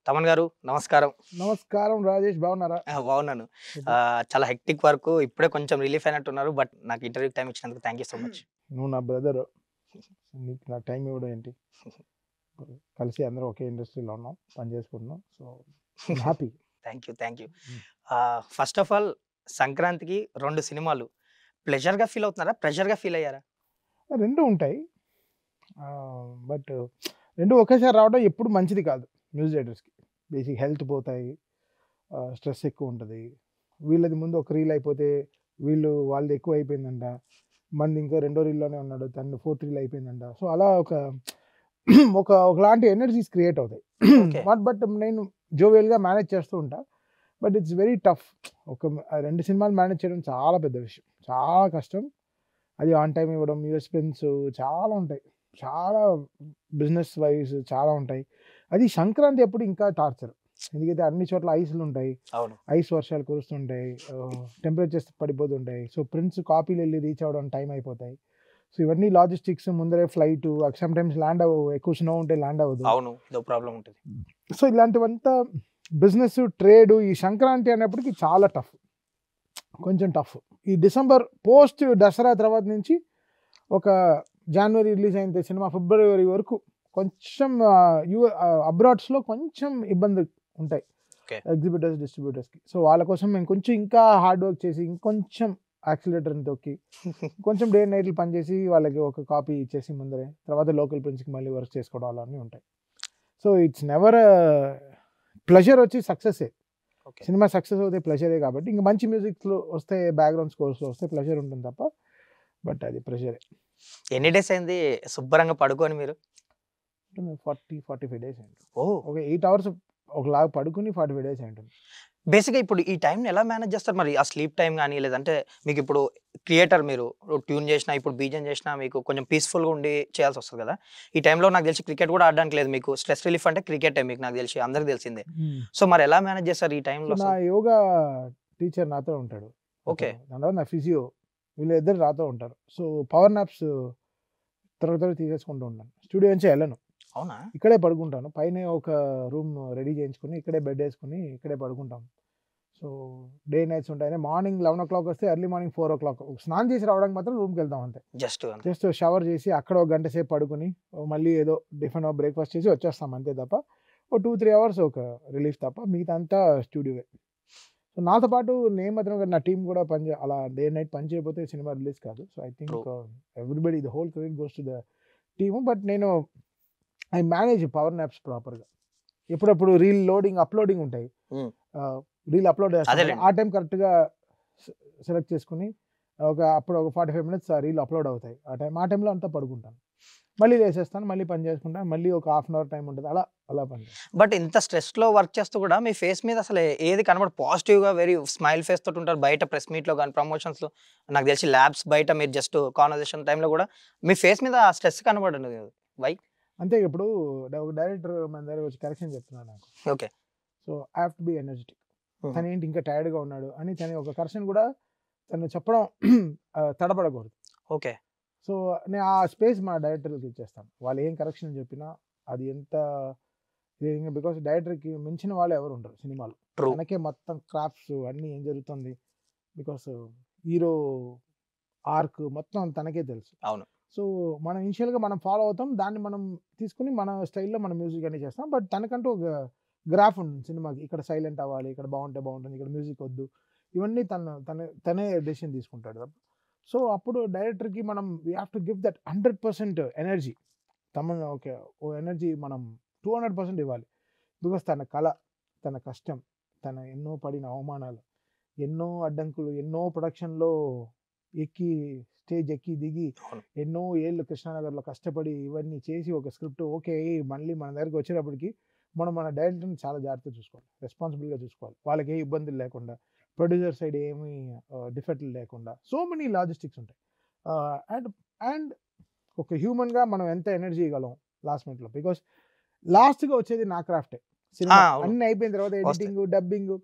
తమన్ గారు నమస్కారం. నమస్కారం రాజేష్, బాగున్నారా? బాగున్నాను. చెప్పు. చాలా హెక్టిక్ వర్క్. ఇప్పుడే కొంచెం రిలీఫ్ అయినట్టున్నారు. బట్ నాకు ఇంటర్వ్యూకి టైమ్ ఇచ్చినందుకు థాంక్ యూ సో మచ్. నువ్వు నా బ్రదర్, నీకు నా టైం ఇవ్వడం ఏంటి? కలిసి అందరం ఒకే ఇండస్ట్రీలో ఉన్నాం, పని చేసుకుంటున్నాం. So happy. Thank you. First of all సంక్రాంతికి 2 సినిమాలు. ప్లెజర్‌గా ఫీల్ అవుతున్నారా? ప్రెషర్‌గా ఫీల్ అయ్యారా? రెండు ఉంటాయి, బట్ రెండు ఒకేసారి రావడం ఎప్పుడు మంచిది కాదు. మ్యూజిక్ డైరెక్టర్స్కి బేసిక్ హెల్త్ పోతాయి, స్ట్రెస్ ఎక్కువ ఉంటుంది. వీళ్ళది ముందు ఒక రీల్ అయిపోతే వాళ్ళది ఎక్కువ అయిపోయిందంట, మంది ఇంకో రెండో రీల్లోనే ఉన్నాడు, తను ఫోర్త్ రీల్ అయిపోయిందంట. సో అలా ఒకలాంటి ఎనర్జీస్ క్రియేట్ అవుతాయి. ఓకే. బట్ నేను జోవియల్గా మేనేజ్ చేస్తూ ఉంటా. But it's very tough. రెండు సినిమాలు మేనేజ్ చేయడం చాలా పెద్ద విషయం, చాలా కష్టం. అది ఆన్ టైం ఇవ్వడం, యూఎస్ పెన్స్ చాలా ఉంటాయి, చాలా బిజినెస్ వైజ్ చాలా ఉంటాయి. అది సంక్రాంతి అప్పుడు ఇంకా టార్చర్, ఎందుకంటే అన్ని చోట్ల ఐస్లు ఉంటాయి, అవును. ఐస్ వర్షాలు కురుస్తుంటాయి, టెంపరేచర్స్ పడిపోతుంటాయి. సో ప్రింట్స్ కాపీలు వెళ్ళి రీచ్ అవ్వడం టైం అయిపోతాయి. సో ఇవన్నీ లాజిస్టిక్స్, ముందరే ఫ్లైట్, సమ్ టైమ్స్ ల్యాండ్ అవ్వవు, ఎక్కువ స్నో ఉంటే ల్యాండ్ అవ్వదు. అవును. ఇదో ప్రాబ్లం ఉంటుంది. సో ఇలాంటివంతా బిజినెస్, ట్రేడ్, ఈ సంక్రాంతి అనేప్పటికి చాలా టఫ్, కొంచెం టఫ్. ఈ డిసెంబర్ పోస్ట్ దసరా తర్వాత నుంచి ఒక జనవరి రిలీజ్ అయిన సినిమా ఫిబ్రవరి వరకు కొంచెం అబ్రాడ్స్లో కొంచెం ఇబ్బంది ఉంటాయి ఎగ్జిబిటర్స్, డిస్ట్రిబ్యూటర్స్కి. సో వాళ్ళ కోసం మేము కొంచెం ఇంకా హార్డ్ వర్క్ చేసి, ఇంకొంచెం యాక్సిలేటర్ని తొక్కి, కొంచెం డే అండ్ నైట్లు పనిచేసి వాళ్ళకి ఒక కాపీ ఇచ్చేసి ముందరే, తర్వాత లోకల్ ప్రింట్స్కి మళ్ళీ వర్క్ చేసుకోవడం అలానే ఉంటాయి. సో ఇట్స్ నెవర్ ప్లెజర్ వచ్చి సక్సెసే. సినిమా సక్సెస్ అవుతే ప్లెజరే. కాబట్టి ఇంకా మంచి మ్యూజిక్లో వస్తే, బ్యాక్గ్రౌండ్ స్కోర్స్లో వస్తే ప్లెజర్ ఉంటుంది తప్ప, బట్ అది ప్రెషరే. ఎన్ని డేస్ అయింది శుభ్రంగా పడుకొని మీరు? 45 డేస్ అయింది. ఓహ్! ఒక 8 అవర్స్ ఒకలాగా పడుకుని 45 డేస్ అయింటుంది. బేసిక్‌గా ఇప్పుడు ఈ టైంని ఎలా మేనేజ్ చేస్తారు మరి? ఆ స్లీప్ టైమ్ గాని, లేదంటే మీకిప్పుడు క్రియేటర్ మీరు ట్యూన్ చేసినా, ఇప్పుడు బీజీఎం చేసినా మీకు కొంచెం పీస్‌ఫుల్‌గా ఉండి చేయాల్సొస్తది కదా! ఈ టైంలో నాకు తెలిసి క్రికెట్ కూడా ఆడడానికి లేదు మీకు. స్ట్రెస్ రిలీఫ్ అంటే క్రికెటే మీకు, నాకు తెలిసి అందరికి తెలిసిందే. సో మరి ఎలా మేనేజ్ చేస్తారు ఈ సో టైంలో నా అసలు? యోగా టీచర్ నాతో ఉంటాడు. ఓకే. దాని తర్వాత నా ఫిజియో, వీళ్ళిద్దరు నాతో ఉంటారు. సో పవర్ నాప్స్ త్వరగా తీసేసుకుంటూ ఉంటాను. స్టూడియో నుంచి వెళ్ళను, అవునా? ఇక్కడే పడుకుంటాను. పైన ఒక రూమ్ రెడీ చేయించుకుని ఇక్కడే బెడ్ వేసుకుని ఇక్కడే పడుకుంటాం. సో డే నైట్స్ ఉంటాయి. మార్నింగ్ 11 వస్తే ఎర్లీ మార్నింగ్ 4 స్నానం చేసి రావడానికి మాత్రం రూమ్కి వెళ్తాం అంతే. జస్ట్ షవర్ చేసి అక్కడ ఒక గంట సేపు పడుకుని మళ్ళీ ఏదో టిఫిన్ బ్రేక్ఫాస్ట్ చేసి వచ్చేస్తాం అంతే తప్ప, ఓ 2-3 అవర్స్ ఒక రిలీఫ్ తప్ప, మిగతా అంతా స్టూడియోవే. సో నాతో పాటు నేను మాత్రం కాదు, నా టీం కూడా అలా డే నైట్ పని చేయకపోతే సినిమా రిలీజ్ కాదు. So I think everybody, the whole credit goes to the team. But నేను ఐ మేనేజ్ పవర్ నాప్స్ ప్రాపర్గా. ఎప్పుడప్పుడు రీల్ లోడింగ్, అప్లోడింగ్ ఉంటాయి, రీల్ అప్లోడ్ చేస్తాను. ఆ టైం కరెక్ట్గా సెలెక్ట్ చేసుకుని అప్పుడు ఒక 45 మినిట్స్ ఆ రీల్ అప్లోడ్ అవుతాయి. ఆ టైంలో అంతా పడుకుంటాను, మళ్ళీ లేసేస్తాను, మళ్ళీ పని చేసుకుంటాను, మళ్ళీ ఒక హాఫ్ అన్ అవర్ టైం ఉంటుంది, అలా పని చేస్తాను. బట్ ఇంత స్ట్రెస్‌లో వర్క్ చేస్తూ కూడా మీ ఫేస్ మీద అసలు ఏది కనబడదు. పాజిటివ్‌గా వెరీ స్మైల్ ఫేస్ తోటి ఉంటారు. బయట ప్రెస్ మీట్‌లో గాని, ప్రమోషన్స్‌లో నాకు తెలిసి ల్యాబ్స్ బయట మీరు జస్ట్ కాన్వర్జేషన్ టైమ్‌లో కూడా మీ ఫేస్ మీద ఆ స్ట్రెస్ కనబడదు. వై? అంతే. ఇప్పుడు ఒక డైరెక్టర్ మన దగ్గర వచ్చి కరెక్షన్ చెప్తున్నాడు నాకు. Okay. So I have to be energetic. తను ఏంటి ఇంకా టైర్డ్గా ఉన్నాడు అని తను ఒక కరెక్షన్ కూడా తను చెప్పడం తడబడకూడదు. ఓకే. సో నేను ఆ స్పేస్ మా డైరెక్టర్కి ఇచ్చేస్తాను. వాళ్ళు ఏం కరెక్షన్ చెప్పినా అది ఎంత, బికాస్ డైరెక్టర్కి మించిన వాళ్ళు ఎవరు ఉండరు సినిమాలో. తనకే మొత్తం క్రాఫ్ట్స్ అన్నీ ఏం జరుగుతుంది, బికాస్ హీరో ఆర్క్ మొత్తం తనకే తెలుసు. అవును. సో మనం ఇనిషియల్గా మనం ఫాలో అవుతాం, దాన్ని మనం తీసుకుని మన స్టైల్లో మన మ్యూజిక్ అన్నీ చేస్తాం. బట్ తనకంటూ ఒక గ్రాఫ్ ఉంటుంది సినిమాకి, ఇక్కడ సైలెంట్ అవ్వాలి, ఇక్కడ బాగుంటే బాగుంటుంది, ఇక్కడ మ్యూజిక్ వద్దు, ఇవన్నీ తనే డెసిషన్ తీసుకుంటాడు. సో అప్పుడు డైరెక్టర్కి మనం we have to give that 100% energy. Okay, ఓ ఎనర్జీ మనం 200% ఇవ్వాలి. బికాస్ తన కళ, తన కష్టం, తన ఎన్నో పడిన అవమానాలు, ఎన్నో అడ్డంకులు, ఎన్నో ప్రొడక్షన్లో స్టేజ్ ఎక్కి దిగి, ఎన్నో ఏళ్ళు కృష్ణానగర్లో కష్టపడి ఇవన్నీ చేసి ఒక స్క్రిప్ట్ ఓకే మళ్ళీ మన దగ్గరికి వచ్చేటప్పటికి మనం మన డైరెక్టర్ని చాలా జాగ్రత్తగా చూసుకోవాలి, రెస్పాన్సిబుల్గా చూసుకోవాలి, వాళ్ళకి ఏ ఇబ్బందులు లేకుండా, ప్రొడ్యూసర్ సైడ్ ఏమీ డిఫెక్ట్లు లేకుండా. సో మెనీ లాజిస్టిక్స్ ఉంటాయి. అండ్ ఒక హ్యూమన్గా మనం ఎంత ఎనర్జీ ఇవ్వగలం లాస్ట్ మినిట్లో, బికాస్ లాస్ట్గా వచ్చేది నా క్రాఫ్టే. సినిమా అన్నీ అయిపోయిన తర్వాత ఎడిటింగ్, డబ్బింగ్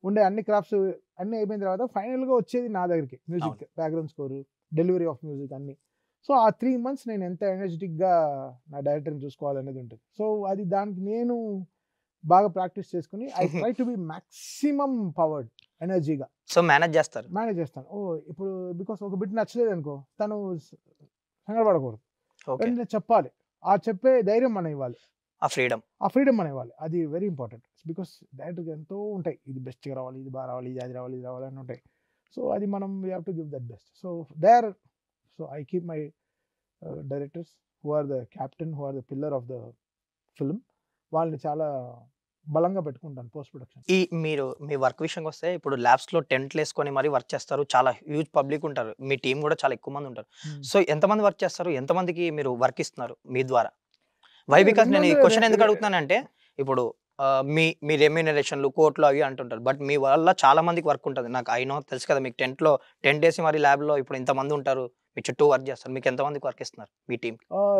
ఉండే అన్ని క్రాఫ్ట్స్ అన్నీ అయిపోయిన తర్వాత ఫైనల్గా వచ్చేది నా దగ్గరికి music, background score, delivery of music అన్నీ. సో ఆ 3 months నేను ఎంత ఎనర్జెటిక్గా నా డైరెక్టర్ని చూసుకోవాలనేది ఉంటుంది. సో అది దానికి నేను బాగా ప్రాక్టీస్ చేసుకుని I try to be maximum powered ఎనర్జీగా సో మేనేజ్ చేస్తారు. మేనేజ్ చేస్తాను. ఇప్పుడు బికాస్ ఒక బిట్ నచ్చలేదు అనుకో, తను సంగడపడకూడదు, ఓకే. వెంటనే చెప్పాలి. ఆ చెప్పే ధైర్యం మనం ఇవ్వాలి, ఆ ఫ్రీడమ్. ఆ ఫ్రీడమ్ మనం ఇవ్వాలి. అది వెరీ ఇంపార్టెంట్. బికాస్ డైరెక్ట్గా ఎంతో ఉంటాయి, ఇది బెస్ట్గా రావాలి, ఇది బాగా రావాలి, ఇది అది రావాలి, ఇది రావాలి అని ఉంటాయి. సో అది మనం we have to give that best. So I keep my directors who are the captain, who are the pillar of the film, వాళ్ళని చాలా బలంగా పెట్టుకుంటాను పోస్ట్ ప్రొడక్షన్. మీరు మీ వర్క్ విషయంకి వస్తే ఇప్పుడు ల్యాబ్స్లో టెంట్లు వేసుకొని మరీ వర్క్ చేస్తారు, చాలా హ్యూజ్ పబ్లిక్ ఉంటారు, మీ టీం కూడా చాలా ఎక్కువ మంది ఉంటారు. సో ఎంతమంది వర్క్ చేస్తారు, ఎంతమందికి మీరు వర్క్ ఇస్తున్నారు మీ ద్వారా? వై బికాస్ నేను ఈ క్వశ్చన్ ఎందుకు అడుగుతున్నానంటే ఇప్పుడు మీ రెమ్యూనరేషన్లు కోట్లు అవి అంటుంటారు, బట్ మీ వల్ల చాలా మందికి వర్క్ ఉంటుంది. నాకు అయినో తెలుసు కదా, మీకు టెంట్ వేసి మరి ల్యాబ్లో ఇప్పుడు ఇంతమంది ఉంటారు, మీ చుట్టూ వర్క్ చేస్తారు, మీకు ఎంతమందికి వర్క్ ఇస్తున్నారు మీ టీం?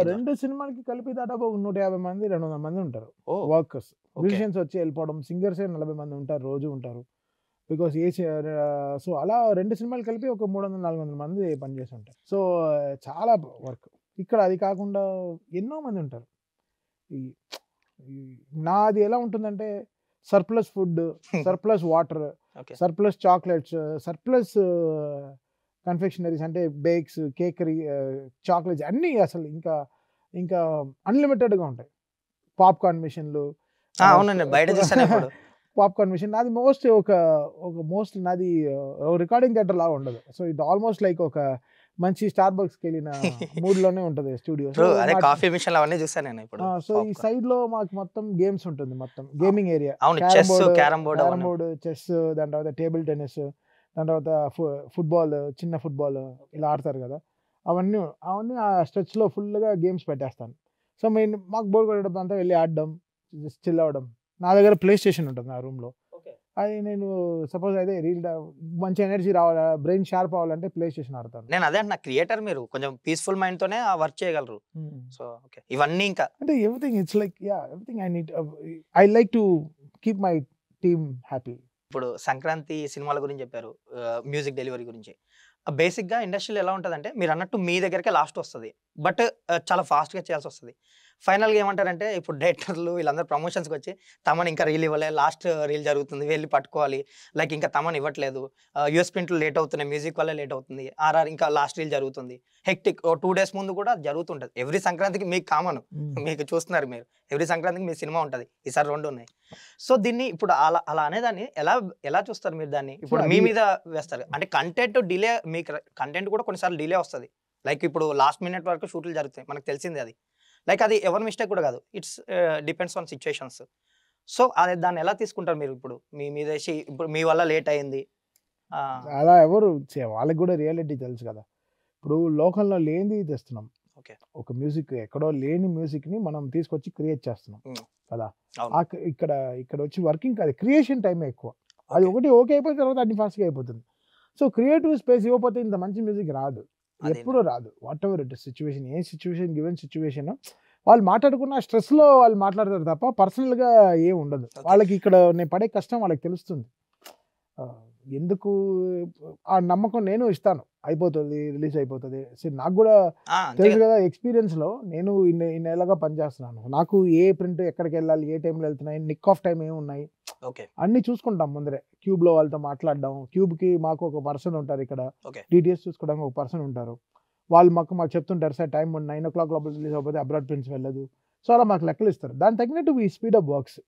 2 సినిమాలకి కలిపి దాదాపు 150 మంది 200 మంది ఉంటారు వర్కర్స్. మ్యూజిషియన్స్ వచ్చి వెళ్ళిపోవడం, సింగర్సే 40 మంది ఉంటారు, రోజు ఉంటారు. బికాస్ సో అలా 2 సినిమాలు కలిపి ఒక 300-400 మంది పనిచేసి ఉంటారు. సో చాలా వర్క్ ఇక్కడ. అది కాకుండా ఎన్నో మంది ఉంటారు. నాది ఎలా ఉంటుందంటే surplus food, surplus water, surplus chocolates, surplus confectioneries, అంటే బేక్స్, కేకరీ, చాక్లెట్స్ అన్నీ అసలు ఇంకా అన్లిమిటెడ్గా ఉంటాయి. పాప్కార్న్ మిషన్లు, అవునండి బయట చూసాను. పాప్కార్న్ మిషన్ నాది మోస్ట్ నాది రికార్డింగ్ థియేటర్ లాగా ఉండదు. సో ఇది ఆల్మోస్ట్ లైక్ ఒక మంచి స్టార్ బక్స్కి వెళ్ళిన మూడ్లోనే ఉంటుంది స్టూడియో. అదే కాఫీ మిషన్ అవన్నీ చూసాను నేను ఇప్పుడు. సో ఈ సైడ్ లో మాకు మొత్తం గేమ్స్ ఉంటుంది, మొత్తం gaming area, carrom board, chess, దాని తర్వాత టేబుల్ టెన్నిస్, దాని తర్వాత ఫుట్బాల్, చిన్న ఫుట్బాల్ ఇలా ఆడతారు కదా, అవన్నీ ఆ స్ట్రెచ్ లో ఫుల్ గా గేమ్స్ పెట్టేస్తాను. సో మాకు బోర్ కొట్టడం అంతా వెళ్ళి ఆడడం, చిల్ అవ్వడం. నా దగ్గర ప్లే స్టేషన్ ఉంటుంది నా రూమ్ లో. అది నేను సపోజ్ అయితే మంచి ఎనర్జీ రావాలా, బ్రెయిన్ షార్ప్ అవ్వాలంటే ప్లే స్టేషన్ ఆడతాను. నేను అదే నా క్రియేటర్, మీరు కొంచెం పీస్ఫుల్ మైండ్ తోనే వర్క్ చేయగలరు. సో ఓకే, ఇవన్నీ ఇంకా అంటే everything it's like everything I like to keep my team happy. ఇప్పుడు సంక్రాంతి సినిమాల గురించి చెప్పారు, మ్యూజిక్ డెలివరీ గురించి. బేసిక్గా ఇండస్ట్రీలో ఎలా ఉంటుందంటే మీరు అన్నట్టు మీ దగ్గరకే లాస్ట్ వస్తుంది, బట్ చాలా ఫాస్ట్గా చేయాల్సి వస్తుంది. ఫైనల్గా ఏమంటారంటే ఇప్పుడు డైరెక్టర్లు వీళ్ళందరూ ప్రమోషన్స్కి వచ్చి తమను ఇంకా రీల్ ఇవ్వలే, లాస్ట్ రీల్ జరుగుతుంది, వెళ్ళి పట్టుకోవాలి, లైక్ ఇంకా తమను ఇవ్వట్లేదు, యూఎస్ ప్రింట్లు లేట్ అవుతున్నాయి, మ్యూజిక్ వల్ల లేట్ అవుతుంది, ఆర్ఆర్ ఇంకా లాస్ట్ రీల్ జరుగుతుంది, హెక్టిక్ 2 days ముందు కూడా జరుగుతుంటుంది. ఎవ్రీ సంక్రాంతికి మీకు కామన్, మీకు చూస్తున్నారు మీరు, ఎవ్రీ సంక్రాంతికి మీ సినిమా ఉంటుంది, ఈసారి 2 ఉన్నాయి. సో దీన్ని ఇప్పుడు అలా అనేదాన్ని ఎలా చూస్తారు మీరు దాన్ని? ఇప్పుడు మీ మీద వేస్తారు అంటే కంటెంట్ డిలే, మీకు కంటెంట్ కూడా కొన్నిసార్లు డిలే వస్తుంది. లైక్ ఇప్పుడు లాస్ట్ మినిట్ వరకు షూట్లు జరుగుతాయి, మనకు తెలిసింది అది. లైక్ అది ఎవరి మిస్టేక్ కూడా కాదు, it's depends on situations. So అది దాన్ని ఎలా తీసుకుంటారు మీరు? ఇప్పుడు మీ మీద ఇప్పుడు మీ వల్ల లేట్ అయింది అలా ఎవరు వాళ్ళకి కూడా రియాలిటీ తెలుసు కదా. ఇప్పుడు లోకల్లో లేనిది తెస్తున్నాం, ఒక మ్యూజిక్ ఎక్కడో లేని మ్యూజిక్ ని మనం తీసుకొచ్చి క్రియేట్ చేస్తున్నాం కదా. ఇక్కడ వచ్చి వర్కింగ్ కాదు, క్రియేషన్ టైం ఎక్కువ. అది ఒకటి ఓకే అయిపోయిన తర్వాత అన్ని ఫాస్ట్గా అయిపోతుంది. సో క్రియేటివ్ స్పేస్ ఇవ్వకపోతే ఇంత మంచి మ్యూజిక్ రాదు, ఎప్పుడూ రాదు. What ever it situation, A situation, given situation వాళ్ళు మాట్లాడుకున్న స్ట్రెస్లో వాళ్ళు మాట్లాడతారు తప్ప పర్సనల్గా ఏం ఉండదు వాళ్ళకి. ఇక్కడ నేను పడే కష్టం వాళ్ళకి తెలుస్తుంది. ఎందుకు ఆ నమ్మకం నేను ఇస్తాను, అయిపోతుంది, రిలీజ్ అయిపోతుంది. సరే నాకు కూడా తెలుసు కదా, ఎక్స్పీరియన్స్లో నేను ఇన్నేళ్ళగా పనిచేస్తున్నాను. నాకు ఏ ప్రింట్ ఎక్కడికి వెళ్ళాలి, ఏ టైంలో వెళ్తున్నాయి, నిక్ ఆఫ్ టైం ఏమున్నాయి అన్నీ చూసుకుంటాం ముందరే. క్యూబ్లో వాళ్ళతో మాట్లాడడం, క్యూబ్కి మాకు ఒక పర్సన్ ఉంటారు, ఇక్కడ డీటెయిల్స్ చూసుకోవడానికి ఒక పర్సన్ ఉంటారు. వాళ్ళు మాకు చెప్తుంటారు, సార్ టైం 9 o'clock లోపల రిలీజ్ అయిపోతే అబ్రాడ్ ప్రింట్స్ వెళ్ళదు. సో అలా మాకు లెక్కలు ఇస్తారు. దాని తగినట్టు ఈ స్పీడ్ అప్ వర్క్స్.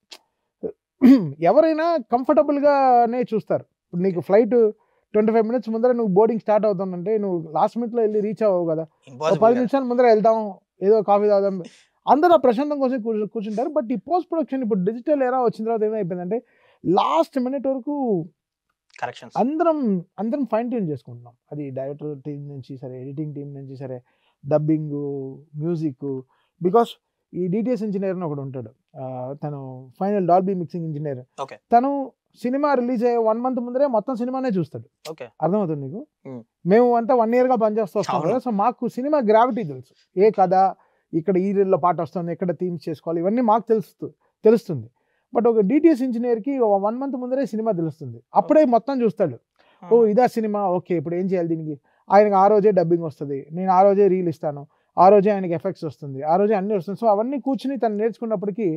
ఎవరైనా కంఫర్టబుల్గానే చూస్తారు. ఇప్పుడు నీకు ఫ్లైట్ 25 minutes ముందర నువ్వు బోర్డింగ్ స్టార్ట్ అవుతానంటే నువ్వు లాస్ట్ మినిట్లో వెళ్ళి రీచ్ అవ్వవు కదా. 10 నిమిషాల ముందర వెళ్దాం, ఏదో కాఫీ తాగుదాం, అందరూ ఆ ప్రశాంతం కోసం కూర్చుంటారు. బట్ ఈ పోస్ట్ ప్రొడక్షన్ ఇప్పుడు డిజిటల్ ఎరా వచ్చిన తర్వాత ఏమైపోయిందంటే లాస్ట్ మినిట్ వరకు అందరం ఫైన్ ట్యూన్ చేసుకుంటున్నాం. అది డైరెక్టర్ టీం నుంచి సరే, ఎడిటింగ్ టీం నుంచి సరే, డబ్బింగ్, మ్యూజిక్. బికాస్ ఈ డిటిఎస్ ఇంజనీర్ అని ఒకడు ఉంటాడు, తను ఫైనల్ డాల్బీ మిక్సింగ్ ఇంజనీర్. తను సినిమా రిలీజ్ అయ్యే 1 month ముందరే మొత్తం సినిమానే చూస్తాడు. అర్థమవుతుంది నీకు? మేము అంతా 1 yearగా పనిచేస్తూ వస్తాం కదా. సో మాకు సినిమా గ్రావిటీ తెలుసు, ఏ కథ, ఇక్కడ ఈ రీల్లో పాట వస్తుంది, ఎక్కడ థీమ్స్ చేసుకోవాలి, ఇవన్నీ మాకు తెలుస్తుంది. బట్ ఒక డిటిఎస్ ఇంజనీర్కి 1 month ముందరే సినిమా తెలుస్తుంది, అప్పుడే మొత్తం చూస్తాడు. ఓ ఇదా సినిమా, ఓకే ఇప్పుడు ఏం చేయాలి దీనికి. ఆయనకు ఆ రోజే డబ్బింగ్ వస్తుంది, నేను ఆ రోజే రీల్ ఇస్తాను, ఆ రోజే ఆయనకి ఎఫెక్ట్స్ వస్తుంది, ఆ రోజే అన్నీ వస్తుంది. సో అవన్నీ కూర్చుని తను నేర్చుకున్నప్పటికీ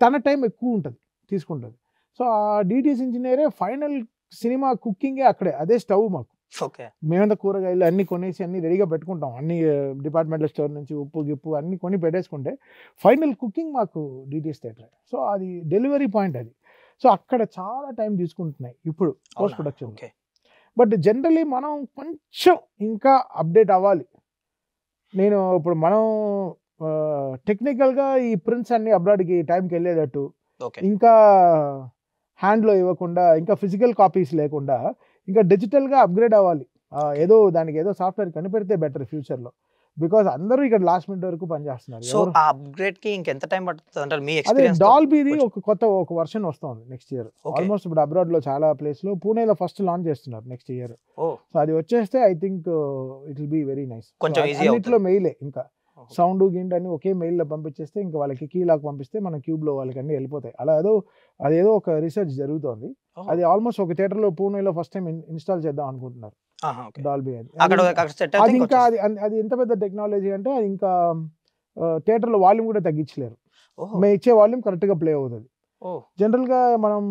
తన టైం ఎక్కువ ఉంటుంది తీసుకుంటుంది. సో ఆ డిటిఎస్ ఇంజనీరే ఫైనల్ సినిమా కుకింగే అక్కడే, అదే స్టవ్ మాకు. ఓకే. మేమంతా కూరగాయలు అన్ని కొనేసి అన్ని రెడీగా పెట్టుకుంటాం, అన్ని డిపార్ట్మెంటల్ స్టోర్ నుంచి ఉప్పు గిప్పు అన్ని కొని పెట్టేసుకుంటే ఫైనల్ కుకింగ్ మాకు డిటిఎస్ థియేటర్. సో అది డెలివరీ పాయింట్ అది. సో అక్కడ చాలా టైం తీసుకుంటున్నాయి ఇప్పుడు పోస్ట్ ప్రొడక్షన్. బట్ జనరలీ మనం కొంచెం ఇంకా అప్డేట్ అవ్వాలి. నేను ఇప్పుడు మనం టెక్నికల్గా ఈ ప్రింట్స్ అన్ని అబ్రాడ్కి టైంకి వెళ్ళేటట్టు, ఇంకా హ్యాండ్లో ఇవ్వకుండా, ఇంకా ఫిజికల్ కాపీస్ లేకుండా ఇంకా డిజిటల్గా అప్గ్రేడ్ అవ్వాలి. ఏదో దానికి ఏదో సాఫ్ట్వేర్ కనిపెడితే బెటర్ ఫ్యూచర్లో. బికాస్ అందరూ ఇక్కడ లాస్ట్ మినిట్ వరకు పనిచేస్తున్నారు. సో ఆ అప్గ్రేడ్ కి ఇంకెంత టైం పడుతుంది అంటారు మీ అదే ఎక్స్‌పీరియన్స్? డాల్బీది ఒక వర్షన్ వస్తుంది నెక్స్ట్ ఇయర్. ఆల్మోస్ట్ ఇప్పుడు అబ్రాడ్ లో చాలా ప్లేస్ లో, పూణేలో ఫస్ట్ లాంచ్ చేస్తున్నారు నెక్స్ట్ ఇయర్. సో అది వచ్చేస్తే I think it will be very nice. కొంచెం ఈజీ అన్నిట్లో మెయిలే, ఇంకా సౌండ్ గిండ్ అని ఒకే మెయిల్ లో పంపించేస్తే ఇంకా వాళ్ళకి కీ లాక్ పంపిస్తే మన క్యూబ్ లో వాళ్ళకి అన్ని వెళ్ళిపోతాయి. అలా అదేదో ఒక రీసెర్చ్ జరుగుతోంది. అది ఆల్మోస్ట్ ఒక థియేటర్ లో పూణేలో ఫస్ట్ టైం ఇన్స్టాల్ చేద్దాం అనుకుంటున్నారు డాల్బీ. అది ఇంకా అది ఎంత పెద్ద టెక్నాలజీ అంటే అది ఇంకా థియేటర్ లో వాల్యూమ్ కూడా తగ్గించలేరు. మేము ఇచ్చే వాల్యూమ్ కరెక్ట్ గా ప్లే అవుతుంది. జనరల్ గా మనం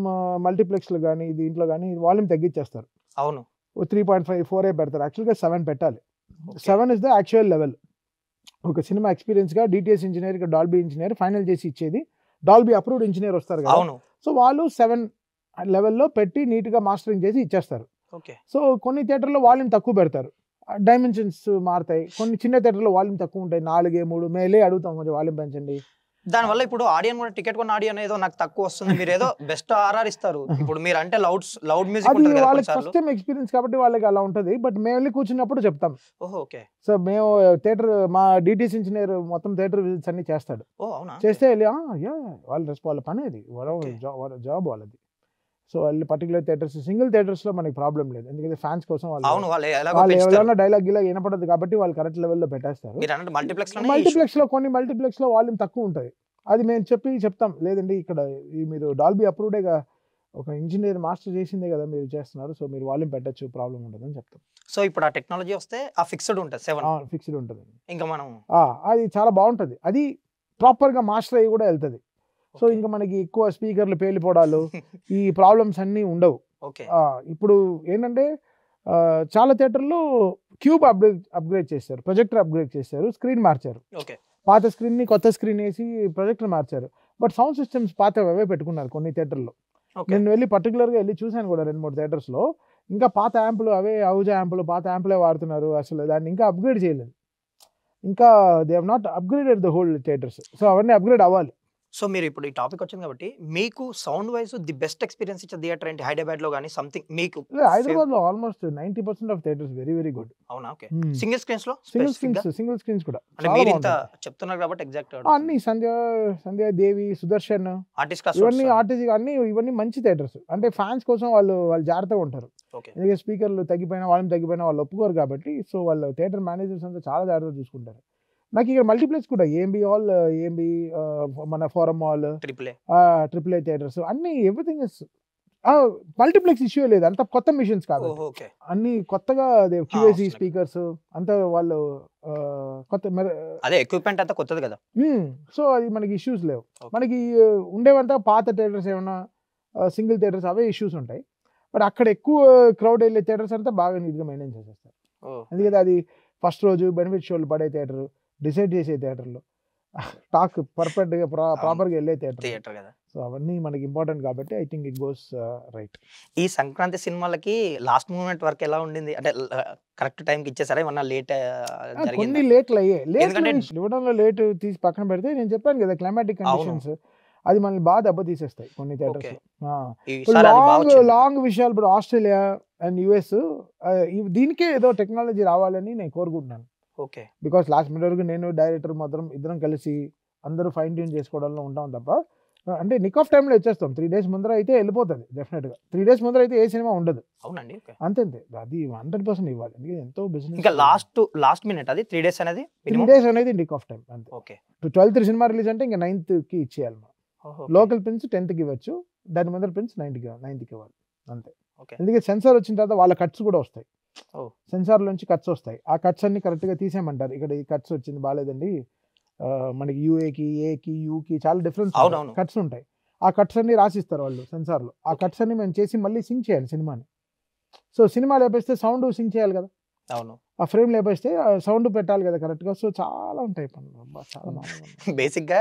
మల్టీప్లెక్స్ లో కానీ దీంట్లో కానీ వాల్యూమ్ తగ్గించేస్తారు. అవును, 3.5 4 పెడతారు. యాక్చువల్గా 7 పెట్టాలి. 7 ఇస్ ద యాక్చువల్ లెవెల్. ఒక సినిమా ఎక్స్పీరియన్స్ గా DTS engineer, Dolby engineer final చేసి ఇచ్చేది. డాల్బీ అప్రూవ్డ్ ఇంజనీర్ వస్తారు కదా, సో వాళ్ళు 7 లెవెల్లో పెట్టి నీట్ గా మాస్టరింగ్ చేసి ఇచ్చేస్తారు. సో కొన్ని థియేటర్లో వాల్యూమ్ తక్కువ పెడతారు, డైమెన్షన్స్ మారుతాయి. కొన్ని చిన్న థియేటర్లో వాల్యూమ్ తక్కువ ఉంటాయి, 4 3 మేలే అడుగుతాం కొంచెం వాల్యూమ్ పెంచండి. దానివల్ల ఇప్పుడు ఆడియన్ కూడా టికెట్ కొన్న ఆడియన్ ఏదో నాకు తక్కువ వస్తుంది, మీరు ఏదో బెస్ట్ ఆర్ఆర్ ఇస్తారు. ఇప్పుడు మీరు అంటే లౌడ్ మ్యూజిక్ ఉంటుంది కదా, వాళ్ళకి ఫస్ట్ టైం ఎక్స్పీరియన్స్ కాబట్టి వాళ్ళకి అలా ఉంటుంది. బట్ మేము వెళ్ళి కూర్చున్నప్పుడు చెప్తాం. ఓకే. సో మేము థియేటర్, మా డిటిఎస్ ఇంజనీర్ మొత్తం థియేటర్ విజిట్స్ అన్ని చేస్తాడు. చేస్తే వెళ్ళి వాళ్ళ పని అది, జాబ్ వాళ్ళది. సో వాళ్ళు పర్టికులర్ థియేటర్స్, సింగిల్ థియేటర్స్ లో మనకి ప్రాబ్లం లేదు, ఎందుకంటే ఫ్యాన్స్ కోసం వాళ్ళు ఎవరైనా డైలాగ్ గిలా వినపడదు కాబట్టి వాళ్ళు కరెక్ట్ లెవెల్లో పెట్టేస్తారు. మల్టీప్లెక్స్ లో కొన్ని మల్టీప్లెక్స్ లో వాల్యూమ్ తక్కువ ఉంటుంది, అది మేము చెప్తాం. లేదండి ఇక్కడ మీరు డాల్బీ అప్రూవ్డేగా, ఒక ఇంజనీర్ మాస్టర్ చేసిందే కదా మీరు చేస్తున్నారు, సో మీరు వాల్యూమ్ పెట్టచ్చు, ప్రాబ్లం ఉండదు అని చెప్తాం. సో ఇప్పుడు ఆ టెక్నాలజీ వస్తే ఆ ఫిక్స్డ్ ఉంటుంది, 7 ఫిక్స్డ్ ఉంటుంది. ఇంకా మనం అది చాలా బాగుంటుంది, అది ప్రాపర్ గా మాస్టర్ అయ్యి కూడా వెళ్తుంది. సో ఇంకా మనకి ఎక్కువ స్పీకర్లు పేలిపోవడాలు ఈ ప్రాబ్లమ్స్ అన్నీ ఉండవు. ఇప్పుడు ఏంటంటే చాలా థియేటర్లో క్యూబ్ అప్గ్రేడ్ చేశారు, ప్రొజెక్టర్ అప్గ్రేడ్ చేశారు, స్క్రీన్ మార్చారు. పాత స్క్రీన్ ని కొత్త స్క్రీన్ వేసి ప్రొజెక్టర్ మార్చారు. బట్ సౌండ్ సిస్టమ్స్ పాతవి అవే పెట్టుకున్నారు కొన్ని థియేటర్లో. నేను వెళ్ళి పర్టికులర్గా వెళ్ళి చూశాను కూడా 2-3 థియేటర్స్ లో. ఇంకా పాత యాంపులు, అవే అవుజా యాంపులు, పాత యాంపులే వాడుతున్నారు. అసలు దాన్ని ఇంకా అప్గ్రేడ్ చేయలేదు, ఇంకా they have not upgraded the whole theatres. So అవన్నీ అప్గ్రేడ్ అవ్వాలి. సో మీరు ఇప్పుడు ఈ టాపిక్ వచ్చింది కాబట్టి మీకు sound wise the best experience ఇచ్చే థియేటర్ ఏంటి హైదరాబాద్ లో కానీ సంథింగ్? మీకు హైదరాబాద్ లో almost 90% of theatres very very good. అవునా? ఓకే. సింగిల్ స్క్రీన్స్ లో సింగిల్ స్క్రీన్స్ కూడా అంటే మీరు ఇంత చెప్తున్నారు కాబట్టి ఎగ్జాక్ట్ అన్ని సంధ్య దేవి, సుదర్శన్, ఆర్టిస్ట్ ఇవన్నీ మంచి థియేటర్స్. అంటే ఫ్యాన్స్ కోసం వాళ్ళు జాగ్రత్తగా ఉంటారు. ఎందుకంటే స్పీకర్లు తగ్గిపోయినా, వాల్యూమ్ తగ్గిపోయినా వాళ్ళు ఒప్పుకోరు కాబట్టి. సో వాళ్ళ థియేటర్ మేనేజర్స్ అంతా చాలా జాగ్రత్తగా చూసుకుంటారు. నాకు ఇక్కడ మల్టీప్లెక్స్ కూడా ఏఎంబి హాల్, ఏఎంబి మన forum hall, triple A theatres అన్ని ఎవ్రీథింగ్ ఇస్ మల్టీప్లెక్స్ ఇష్యూ లేదు. అంత కొత్త మిషన్స్ కాబట్టి అన్ని కొత్తగా క్యూఏసీ స్పీకర్స్ అంతా వాళ్ళు కొత్త ఎక్విప్మెంట్ అంతా కొత్తది కదా. సో అది మనకి ఇష్యూస్ లేవు. మనకి ఉండేవంతా పాత థియేటర్స్, ఏమన్నా సింగిల్ థియేటర్స్ అవే ఇష్యూస్ ఉంటాయి. బట్ అక్కడ ఎక్కువ క్రౌడ్ వెళ్ళే థియేటర్స్ అంతా బాగా నీట్గా మెయింటైన్ చేసేస్తారు. ఎందుకంటే అది ఫస్ట్ రోజు బెనిఫిట్ షోలు పడే థియేటర్, డిసైడ్ చేసే థియేటర్లు, టాక్ పర్ఫెక్ట్ గా ప్రాపర్గా వెళ్ళే థియేటర్ కదా. సో అవన్నీ మనకి ఇంపార్టెంట్ కాబట్టి I think it goes right. ఈ సంక్రాంతి సినిమాలకి లాస్ట్ మూమెంట్ వరకు ఎలా ఉండింది? అంటే కరెక్ట్ టైంకి ఇచ్చేసారా? ఏమన్నా లేట్? కొన్ని లేట్లు అయ్యాయి. ఇవ్వడంలో లేట్ తీసి పక్కన పెడితే, నేను చెప్పాను కదా క్లైమాటిక్ కండిషన్స్, అది మనల్ని బాగా దెబ్బతీసేస్తాయి కొన్ని థియేటర్స్. లాంగ్ విషయాలు ఇప్పుడు ఆస్ట్రేలియా అండ్ యుఎస్, దీనికే ఏదో టెక్నాలజీ రావాలని నేను కోరుకుంటున్నాను. బికాస్ లాస్ట్ మినిట్ వరకు నేను డైరెక్టర్ మాత్రం ఇద్దరం కలిసి అందరూ ఫైన్ ట్యూన్ చేసుకోవడంలో ఉంటాం తప్ప, అంటే నిక్ ఆఫ్ టైంలో వచ్చేస్తాం. 3 days ముందర అయితే వెళ్ళిపోతుంది డెఫినెట్ గా. 3 days ముందర అయితే ఏ సినిమా ఉండదు. అవునండి, అంతే. అది 100% ఇవ్వాలి, ఎందుకంటే ఎంతో బిజినెస్. ఇంకా లాస్ట్ మినిట్ అది 3 days అనేది, 3 days అనేది నిక్ ఆఫ్ టైం అంతే. 12th సినిమా రిలీజ్ అంటే ఇంకా 9th కి ఇచ్చేయాలి. లోకల్ ప్రిన్స్ 10th కి ఇవ్వచ్చు, దాని ముందర ప్రిన్స్ 9th కి ఇవ్వాలి అంతే. ఎందుకంటే సెన్సార్ వచ్చిన తర్వాత వాళ్ళ కట్స్ కూడా వస్తాయి, సెన్సార్ నుంచి కట్స్ వస్తాయి. ఆ కట్స్ అన్ని కరెక్ట్ గా తీసేయమంటారు. ఇక్కడ ఈ కట్స్ వచ్చింది బాగాలేదండి, మనకి యూఏకి, ఏకి, యూకి చాలా డిఫరెన్స్ అవునవును. కట్స్ ఉంటాయి. ఆ కట్స్ అన్ని రాసిస్తారు వాళ్ళు సెన్సార్లో. ఆ కట్స్ అన్ని మేము చేసి మళ్ళీ సింక్ చేయాలి సినిమాని. సో సినిమా లేపేస్తే సౌండ్ సింక్ చేయాలి కదా, అవును. ఆ ఫ్రేమ్ లేపేస్తే సౌండ్ పెట్టాలి కదా కరెక్ట్గా. సో చాలా ఉంటాయి పనులు. అబ్బా, చాలా మామూలుగా ఉండదు. బేసిక్ గా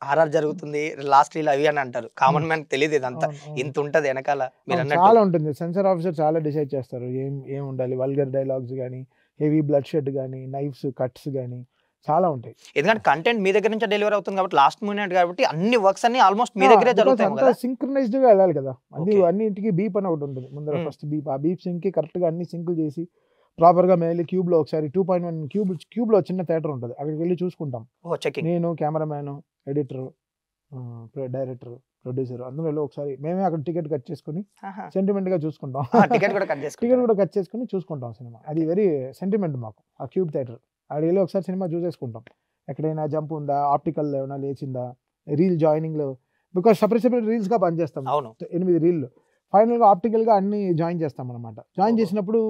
హారర్ జరుగుతుంది, లాస్ట్ రీల్ అవి అని అంటారు. కామన్ మ్యాన్ తెలియదు ఇదంతా అవును, అవును. ఇంత ఉంటది వెనకాల మీరు అవును, అన్నట్టు. చాలా ఉంటుంది. సెన్సార్ ఆఫీసర్ చాలా డిసైడ్ చేస్తారు ఏం ఉండాలి. వల్గర్ డైలాగ్స్ కానీ, హెవీ బ్లడ్ షెడ్ కానీ, నైఫ్స్ కట్స్ కానీ చాలా ఉంటాయి. ఎందుకంటే కంటెంట్ మీ దగ్గర నుంచి డెలివరీ అవుతుంది కాబట్టి లాస్ట్ మినిట్ కాబట్టి అన్ని వర్క్స్ అన్ని ఆల్మోస్ట్ మీ దగ్గరే జరుగుతాయి అంతా కదా. సింక్రనైజ్డ్ గా వెళ్ళాలి కదా. Okay. అన్నింటికి బీప్ అని ఒకటి ఉంటుంది ముందర. Hmm. ఫస్ట్ బీప్, ఆ బీప్ సింక్ కి కరెక్ట్ గా అన్ని సింకులు చేసి ప్రాపర్ గా మెయిల్ క్యూబ్ లో ఒకసారి 2.1 క్యూబ్ లో చిన్న థియేటర్ ఉంటుంది, అక్కడికి వెళ్ళి చూసుకుంటాం. చెకింగ్. నేను, కెమెరామ్యాన్, ఎడిటర్, డైరెక్టర్, ప్రొడ్యూసర్ అందరూ ఒకసారి మేమే అక్కడ టికెట్ కట్ చేసుకుని సెంటిమెంట్ గా చూసుకుంటాం. టికెట్ కూడా కట్ టికెట్ చేసుకుంటారు. కూడా కట్ చేసుకుని చూసుకుంటాం సినిమా. అది వెరీ సెంటిమెంట్ మాకు ఆ క్యూబ్ థియేటర్. అక్కడికి వెళ్ళి ఒకసారి సినిమా చూసేసుకుంటాం. ఎక్కడైనా జంప్ ఉందా, ఆప్టికల్ ఏమైనా లేచిందా, రీల్ జాయినింగ్ లో, బికాస్ సపరేట్ రీల్స్ గా పనిచేస్తాం. అవును. 8 రీల్లు ఫైనల్ గా ఆప్టికల్ గా అన్ని జాయిన్ చేస్తాం అనమాట. జాయిన్ చేసినప్పుడు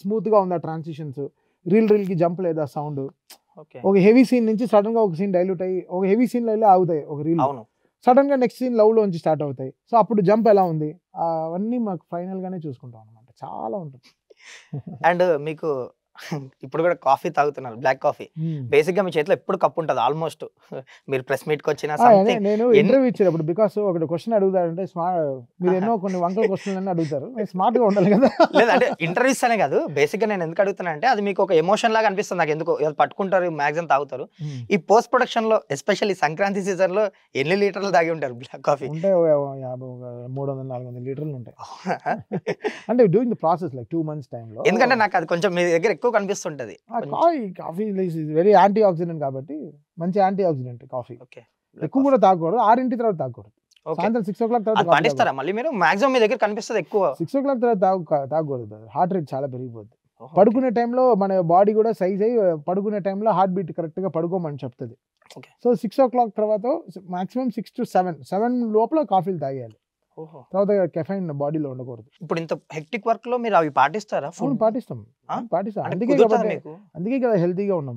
స్మూత్ గా ఉందా ట్రాన్సిషన్స్, రీల్ కి జంప్ లేదా సౌండ్. ఓకే. ఒక హెవీ సీన్ నుంచి సడన్ గా ఒక సీన్ డైల్యూట్ అయ్యి ఒక హెవీ సీన్ లో వెళ్ళి ఆగుతాయి ఒక రీల్. అవును. సడన్ గా నెక్స్ట్ సీన్ లవ్ లోంచి స్టార్ట్ అవుతాయి. సో అప్పుడు జంప్ ఎలా ఉంది, అవన్నీ మాకు ఫైనల్ గానే చూసుకుంటాం అనమాట. చాలా ఉంటుంది. అండ్ మీకు ఇప్పుడు కూడా కాఫీ తాగుతున్నారు, బ్లాక్ కాఫీ. బేసిక్ గా మీ చేతిలో ఎప్పుడు కప్ ఉంటుంది ఆల్మోస్ట్. మీరు ప్రెస్ మీట్ కి వచ్చిన నేను ఇంటర్వ్యూ ఇచ్చేటప్పుడు బికాస్ ఒకటి క్వశ్చన్ అడుగుతారంటే మీరు ఎన్నో కొన్ని వంకల క్వశ్చన్లు అన్నీ అడుగుతారు, నేను స్మార్ట్ గా ఉండాలి కదా. లేదంటే ఇంటర్వ్యూస్ అనే కాదు, బేసిక్ గా నేను ఎందుకు అడుగుతున్నా అంటే అది మీకు ఒక ఎమోషన్ లాగా అనిపిస్తుంది నాకు. ఎందుకు పట్టుకుంటారు, మ్యాక్సిమం తాగుతారు. ఈ పోస్ట్ ప్రొడక్షన్ లో ఎస్పెషల్లీ సంక్రాంతి సీజన్ లో ఎన్ని లీటర్లు తాగి ఉంటారు బ్లాక్ కాఫీ? ఉంటే 300-400 లీటర్లు ఉంటాయి. అంటే doing the process like 2 months టైంలో. ఎందుకంటే నాకు అది కొంచెం మీ దగ్గర ఎక్కువ కనిపిస్తుంటది. కాఫీ వెరీ యాంటీ ఆక్సిడెంట్ కాబట్టి మంచి యాంటీ ఆక్సిడెంట్ కాఫీ. ఓకే. ఎక్కువ కూడా తాగకూడదు, 6 తర్వాత తాగకూడదు. సాయంత్రం 6 o'clock అది తర్వాత పాటిస్తారా మళ్ళీ మీరు? మాక్సిమం మీ దగ్గర కనిపిస్తుంది ఎక్కువ 6 o'clock తర్వాత తాగకూడదు. హార్ట్ రేట్ చాలా పెరిగిపోద్ది. పడుకునే టైంలో మన బాడీ కూడా సైజ్ అయ్యి పడుకునే టైంలో హార్ట్ బీట్ కరెక్ట్ గా పడుకోమని చెప్తుంది. సో 6 o'clock తర్వాత మాక్సిమం 6 to 7 లోపల కాఫీలు తాగేయాలి. తర్వాత కెఫైన్ బాడీలో ఉండకూడదు. ఇప్పుడు ఇంత హెక్టిక్ వర్క్ లో మీరు అవి పాటిస్తారా? పాటిస్తాం. అందుకే కదా హెల్తీగా ఉన్నాం.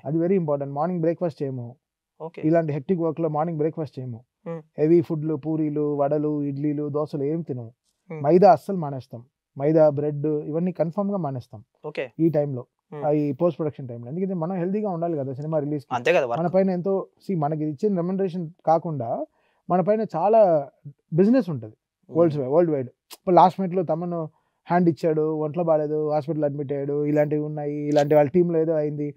అది వెరీ ఇంపార్టెంట్. మార్నింగ్ బ్రేక్ఫాస్ట్ చేయము. ఇలాంటి హెక్టిక్ వర్క్ లో మార్నింగ్ బ్రేక్ఫాస్ట్ చేయము. హెవీ ఫుడ్లు, పూరీలు, వడలు, ఇడ్లీలు, దోశలు ఏం తినము. మైదా అస్సలు మానేస్తాం. మైదా, బ్రెడ్ ఇవన్నీ కన్ఫర్మ్ గా మానేస్తాం ఈ టైంలో, ఈ పోస్ట్ ప్రొడక్షన్ టైంలో. ఎందుకంటే మనం హెల్తీగా ఉండాలి కదా సినిమా రిలీజ్. అంతే కదా. మన పైన ఎంతో మనకి ఇచ్చిన రెమ్యునరేషన్ కాకుండా మన పైన చాలా బిజినెస్ ఉంటుంది వరల్డ్ వైడ్. ఇప్పుడు లాస్ట్ మినిట్ లో తమను హ్యాండ్ ఇచ్చాడు, ఒంట్లో బాగాలేదు, హాస్పిటల్ అడ్మిట్ అయ్యాడు, ఇలాంటివి ఉన్నాయి, ఇలాంటి వాళ్ళ టీంలో ఏదో అయింది,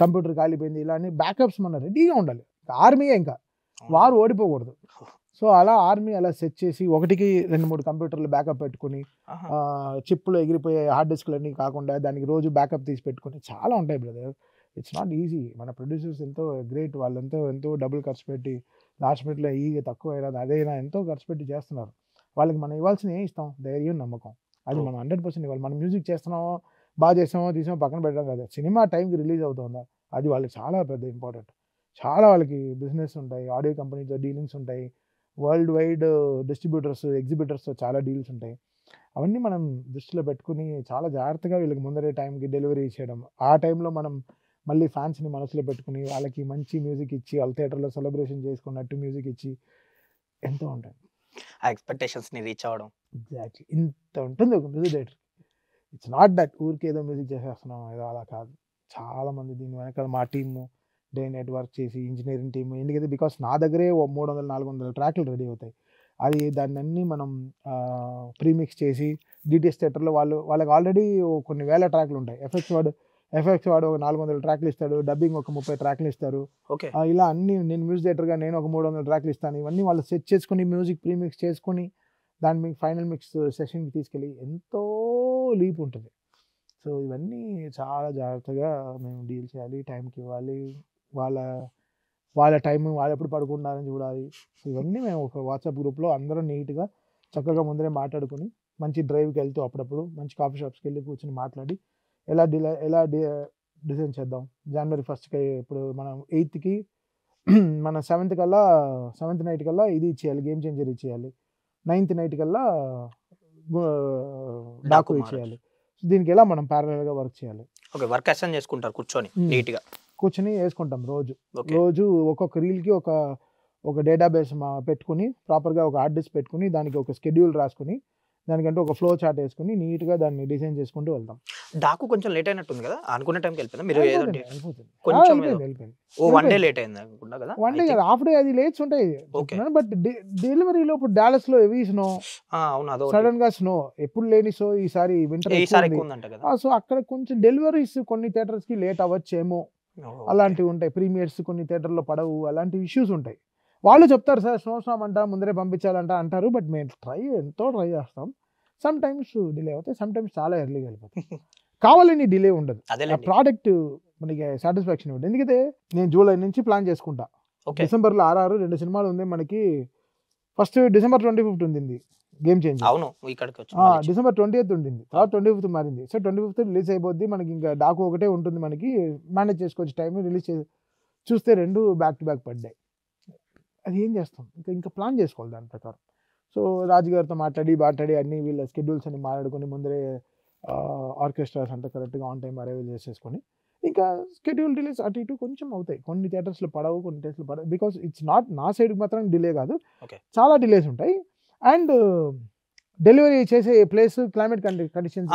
కంప్యూటర్ కాలిపోయింది, ఇలాంటి బ్యాకప్స్ మన రెడీగా ఉండాలి. ఆర్మీయే, ఇంకా వారు ఓడిపోకూడదు. సో అలా ఆర్మీ అలా సెట్ చేసి 1కి 2-3 కంప్యూటర్లు బ్యాకప్ పెట్టుకుని, చిప్లో ఎగిరిపోయే హార్డ్ డిస్క్లన్నీ కాకుండా దానికి రోజు బ్యాకప్ తీసి పెట్టుకుని చాలా ఉంటాయి బ్రదర్. It's not easy. మన ప్రొడ్యూసర్స్ ఎంతో గ్రేట్. వాళ్ళు ఎంతో డబ్బులు ఖర్చు పెట్టి లాస్ట్ మినిట్లో తక్కువ అయినా అదైనా ఎంతో ఖర్చు పెట్టి చేస్తున్నారు. వాళ్ళకి మనం ఇవ్వాల్సిన ఏం ఇస్తాం? ధైర్యం, నమ్మకం. అది మనం 100% ఇవ్వాలి. మనం మ్యూజిక్ చేస్తున్నామో, బాగా చేసామో, తీసామో పక్కన పెట్టడం కాదు. సినిమా టైంకి రిలీజ్ అవుతుందా, అది వాళ్ళకి చాలా పెద్ద ఇంపార్టెంట్. చాలా వాళ్ళకి బిజినెస్ ఉంటాయి, ఆడియో కంపెనీతో డీలింగ్స్ ఉంటాయి, వరల్డ్ వైడ్ డిస్ట్రిబ్యూటర్స్, ఎగ్జిబిటర్స్తో చాలా డీల్స్ ఉంటాయి. అవన్నీ మనం దృష్టిలో పెట్టుకుని చాలా జాగ్రత్తగా వీళ్ళకి ముందరే టైంకి డెలివరీ చేయడం. ఆ టైంలో మనం మళ్ళీ ఫ్యాన్స్ని మనసులో పెట్టుకుని వాళ్ళకి మంచి మ్యూజిక్ ఇచ్చి, వాళ్ళ థియేటర్లో సెలబ్రేషన్ చేసుకున్నట్టు మ్యూజిక్ ఇచ్చి ఎంతో ఉంటుంది. ఆ ఎక్స్పెక్టేషన్స్ని రీచ్ అవ్వడం. ఎగ్జాక్ట్లీ ఇంత ఉంటుంది ఒక music director. It's not that ఊరికే ఏదో మ్యూజిక్ చేసేస్తున్నాం ఏదో అలా కాదు. చాలా మంది దీని వెనకాల మా టీము డే నైట్ వర్క్ చేసి, ఇంజనీరింగ్ టీము. ఎందుకంటే బికాస్ నా దగ్గరే 300-400 ట్రాక్లు రెడీ అవుతాయి. దాన్ని అన్నీ మనం ప్రీమిక్స్ చేసి డిటిఎస్ థియేటర్లో వాళ్ళకి ఆల్రెడీ కొన్ని వేల ట్రాక్లు ఉంటాయి. ఎఫ్ఎక్స్ వాడు ఒక 400 ట్రాక్లు ఇస్తాడు, డబ్బింగ్ ఒక 30 ట్రాక్లు ఇస్తారు. ఇలా అన్ని నేను మ్యూజిక్ డైరెక్టర్గా నేను ఒక 300 ట్రాక్లు ఇస్తాను. ఇవన్నీ వాళ్ళు సెట్ చేసుకుని మ్యూజిక్ ప్రీమిక్స్ చేసుకుని దాన్ని మీకు ఫైనల్ మిక్స్ సెషన్కి తీసుకెళ్ళి ఎంతో లీప్ ఉంటుంది. సో ఇవన్నీ చాలా జాగ్రత్తగా మేము డీల్ చేయాలి, టైంకి ఇవ్వాలి, వాళ్ళ టైం వాళ్ళు ఎప్పుడు పడుకుంటారని చూడాలి. సో ఇవన్నీ మేము ఒక వాట్సాప్ గ్రూప్లో అందరం నీట్గా చక్కగా ముందరే మాట్లాడుకుని మంచి డ్రైవ్కి వెళ్తూ అప్పుడప్పుడు మంచి కాఫీ షాప్స్కి వెళ్ళి కూర్చొని మాట్లాడి ఎలా డిజైన్ చేద్దాం. January 1st ఇప్పుడు మనం 8th మన 7th నైట్ కల్లా ఇది ఇచ్చేయాలి, గేమ్ చేంజర్ ఇచ్చేయాలి. 9th నైట్ కల్లా డాకు ఇచ్చేయాలి. సో దీనికి ఎలా మనం ప్యారలల్గా వర్క్ చేయాలి. వర్క్ అసైన్ చేసుకుంటారు కూర్చొని నీట్గా. కూర్చొని వేసుకుంటాం రోజు ఓకే. రోజు ఒక్కొక్క రీల్కి ఒక డేటాబేస్ పెట్టుకుని ప్రాపర్గా ఒక హార్డ్ డిస్క్ పెట్టుకుని దానికి ఒక షెడ్యూల్ రాసుకుని దానికంటే ఒక ఫ్లో చార్ట్ వేసుకుని నీట్గా దాన్ని డిజైన్ చేసుకుంటూ వెళ్తాం. డాకు కొంచెం లేట్ అయినట్టుంది కదా, అనుకునే టైంకి వెళ్ళిపోయిందా మీరు? ఏదో వెళ్ళిపోతుంది కొంచెం ఏదో వెళ్ళిపోయింది. ఓ 1 డే లేట్ అయింది అనుకుంటా కదా. వన్ డే కదా, హాఫ్ డే అది లేట్స్ ఉంటాయి చెప్తున్నాను. బట్ డెలివరీలో ఇప్పుడు డాలస్ లో హెవీ స్నో, అవును అదో సడన్ గా స్నో, ఎప్పుడు లేని సో ఈసారి వింటర్ ఈసారి ఎక్కువ ఉందంట కదా. సో అక్కడ కొంచెం డెలివరీస్ కొన్ని థియేటర్స్ కి లేట్ అవ్వచ్చేమో, అలాంటివి ఉంటాయి. ప్రీమియర్స్ కొన్ని థియేటర్లో పడవు, అలాంటి ఇష్యూస్ ఉంటాయి. వాళ్ళు చెప్తారు సార్ స్నోస్టామ్ అంట ముందరే పంపించాలంట అంటారు. బట్ మేము ఎంతో ట్రై చేస్తాం. సమ్ టైమ్స్ డిలే అవుతాయి, సమ్ టైమ్స్ చాలా ఎర్లీగా వెళ్ళిపోతాయి. కావాలని డిలే ఉండదు, ఆ ప్రోడక్ట్ మనకి సాటిస్ఫాక్షన్ ఉంటుంది. ఎందుకంటే నేను జూలై నుంచి ప్లాన్ చేసుకుంటా. డిసెంబర్లో 2 సినిమాలు ఉంది మనకి. ఫస్ట్ డిసెంబర్ 25 ఉంది గేమ్ చేంజ్. అవును, ఇక్కడికి డిసెంబర్ 20th ఉండింది, తర్వాత 25th మారింది. సో 25th రిలీజ్ అయిపోద్ది మనకి. ఇంకా డాకు ఒకటే ఉంటుంది మనకి, మేనేజ్ చేసుకోవచ్చు టైం. రిలీజ్ చూస్తే 2 బ్యాక్ టు బ్యాక్ పడ్డాయి. అది ఏం చేస్తాం, ఇంకా ప్లాన్ చేసుకోవాలి దాని ప్రకారం. సో రాజుగారితో మాట్లాడి అన్ని వీళ్ళ షెడ్యూల్స్ అన్ని మాట్లాడుకొని ముందరే ఆర్కెస్ట్రాస్ అంతా కరెక్ట్గా ఆన్ టైం అరైవ్ చేసేసుకొని ఇంకా షెడ్యూల్ డిలేస్ అటు ఇటు కొంచెం అవుతాయి. కొన్ని థియేటర్స్లో పడవు, కొన్ని థియేటర్స్లో పడవు. బికాస్ ఇట్స్ నాట్ నా సైడ్కి మాత్రం డిలే కాదు, చాలా డిలేస్ ఉంటాయి. అండ్ డెలివరీ చేసే ప్లేస్ క్లైమేట్ కండిషన్స్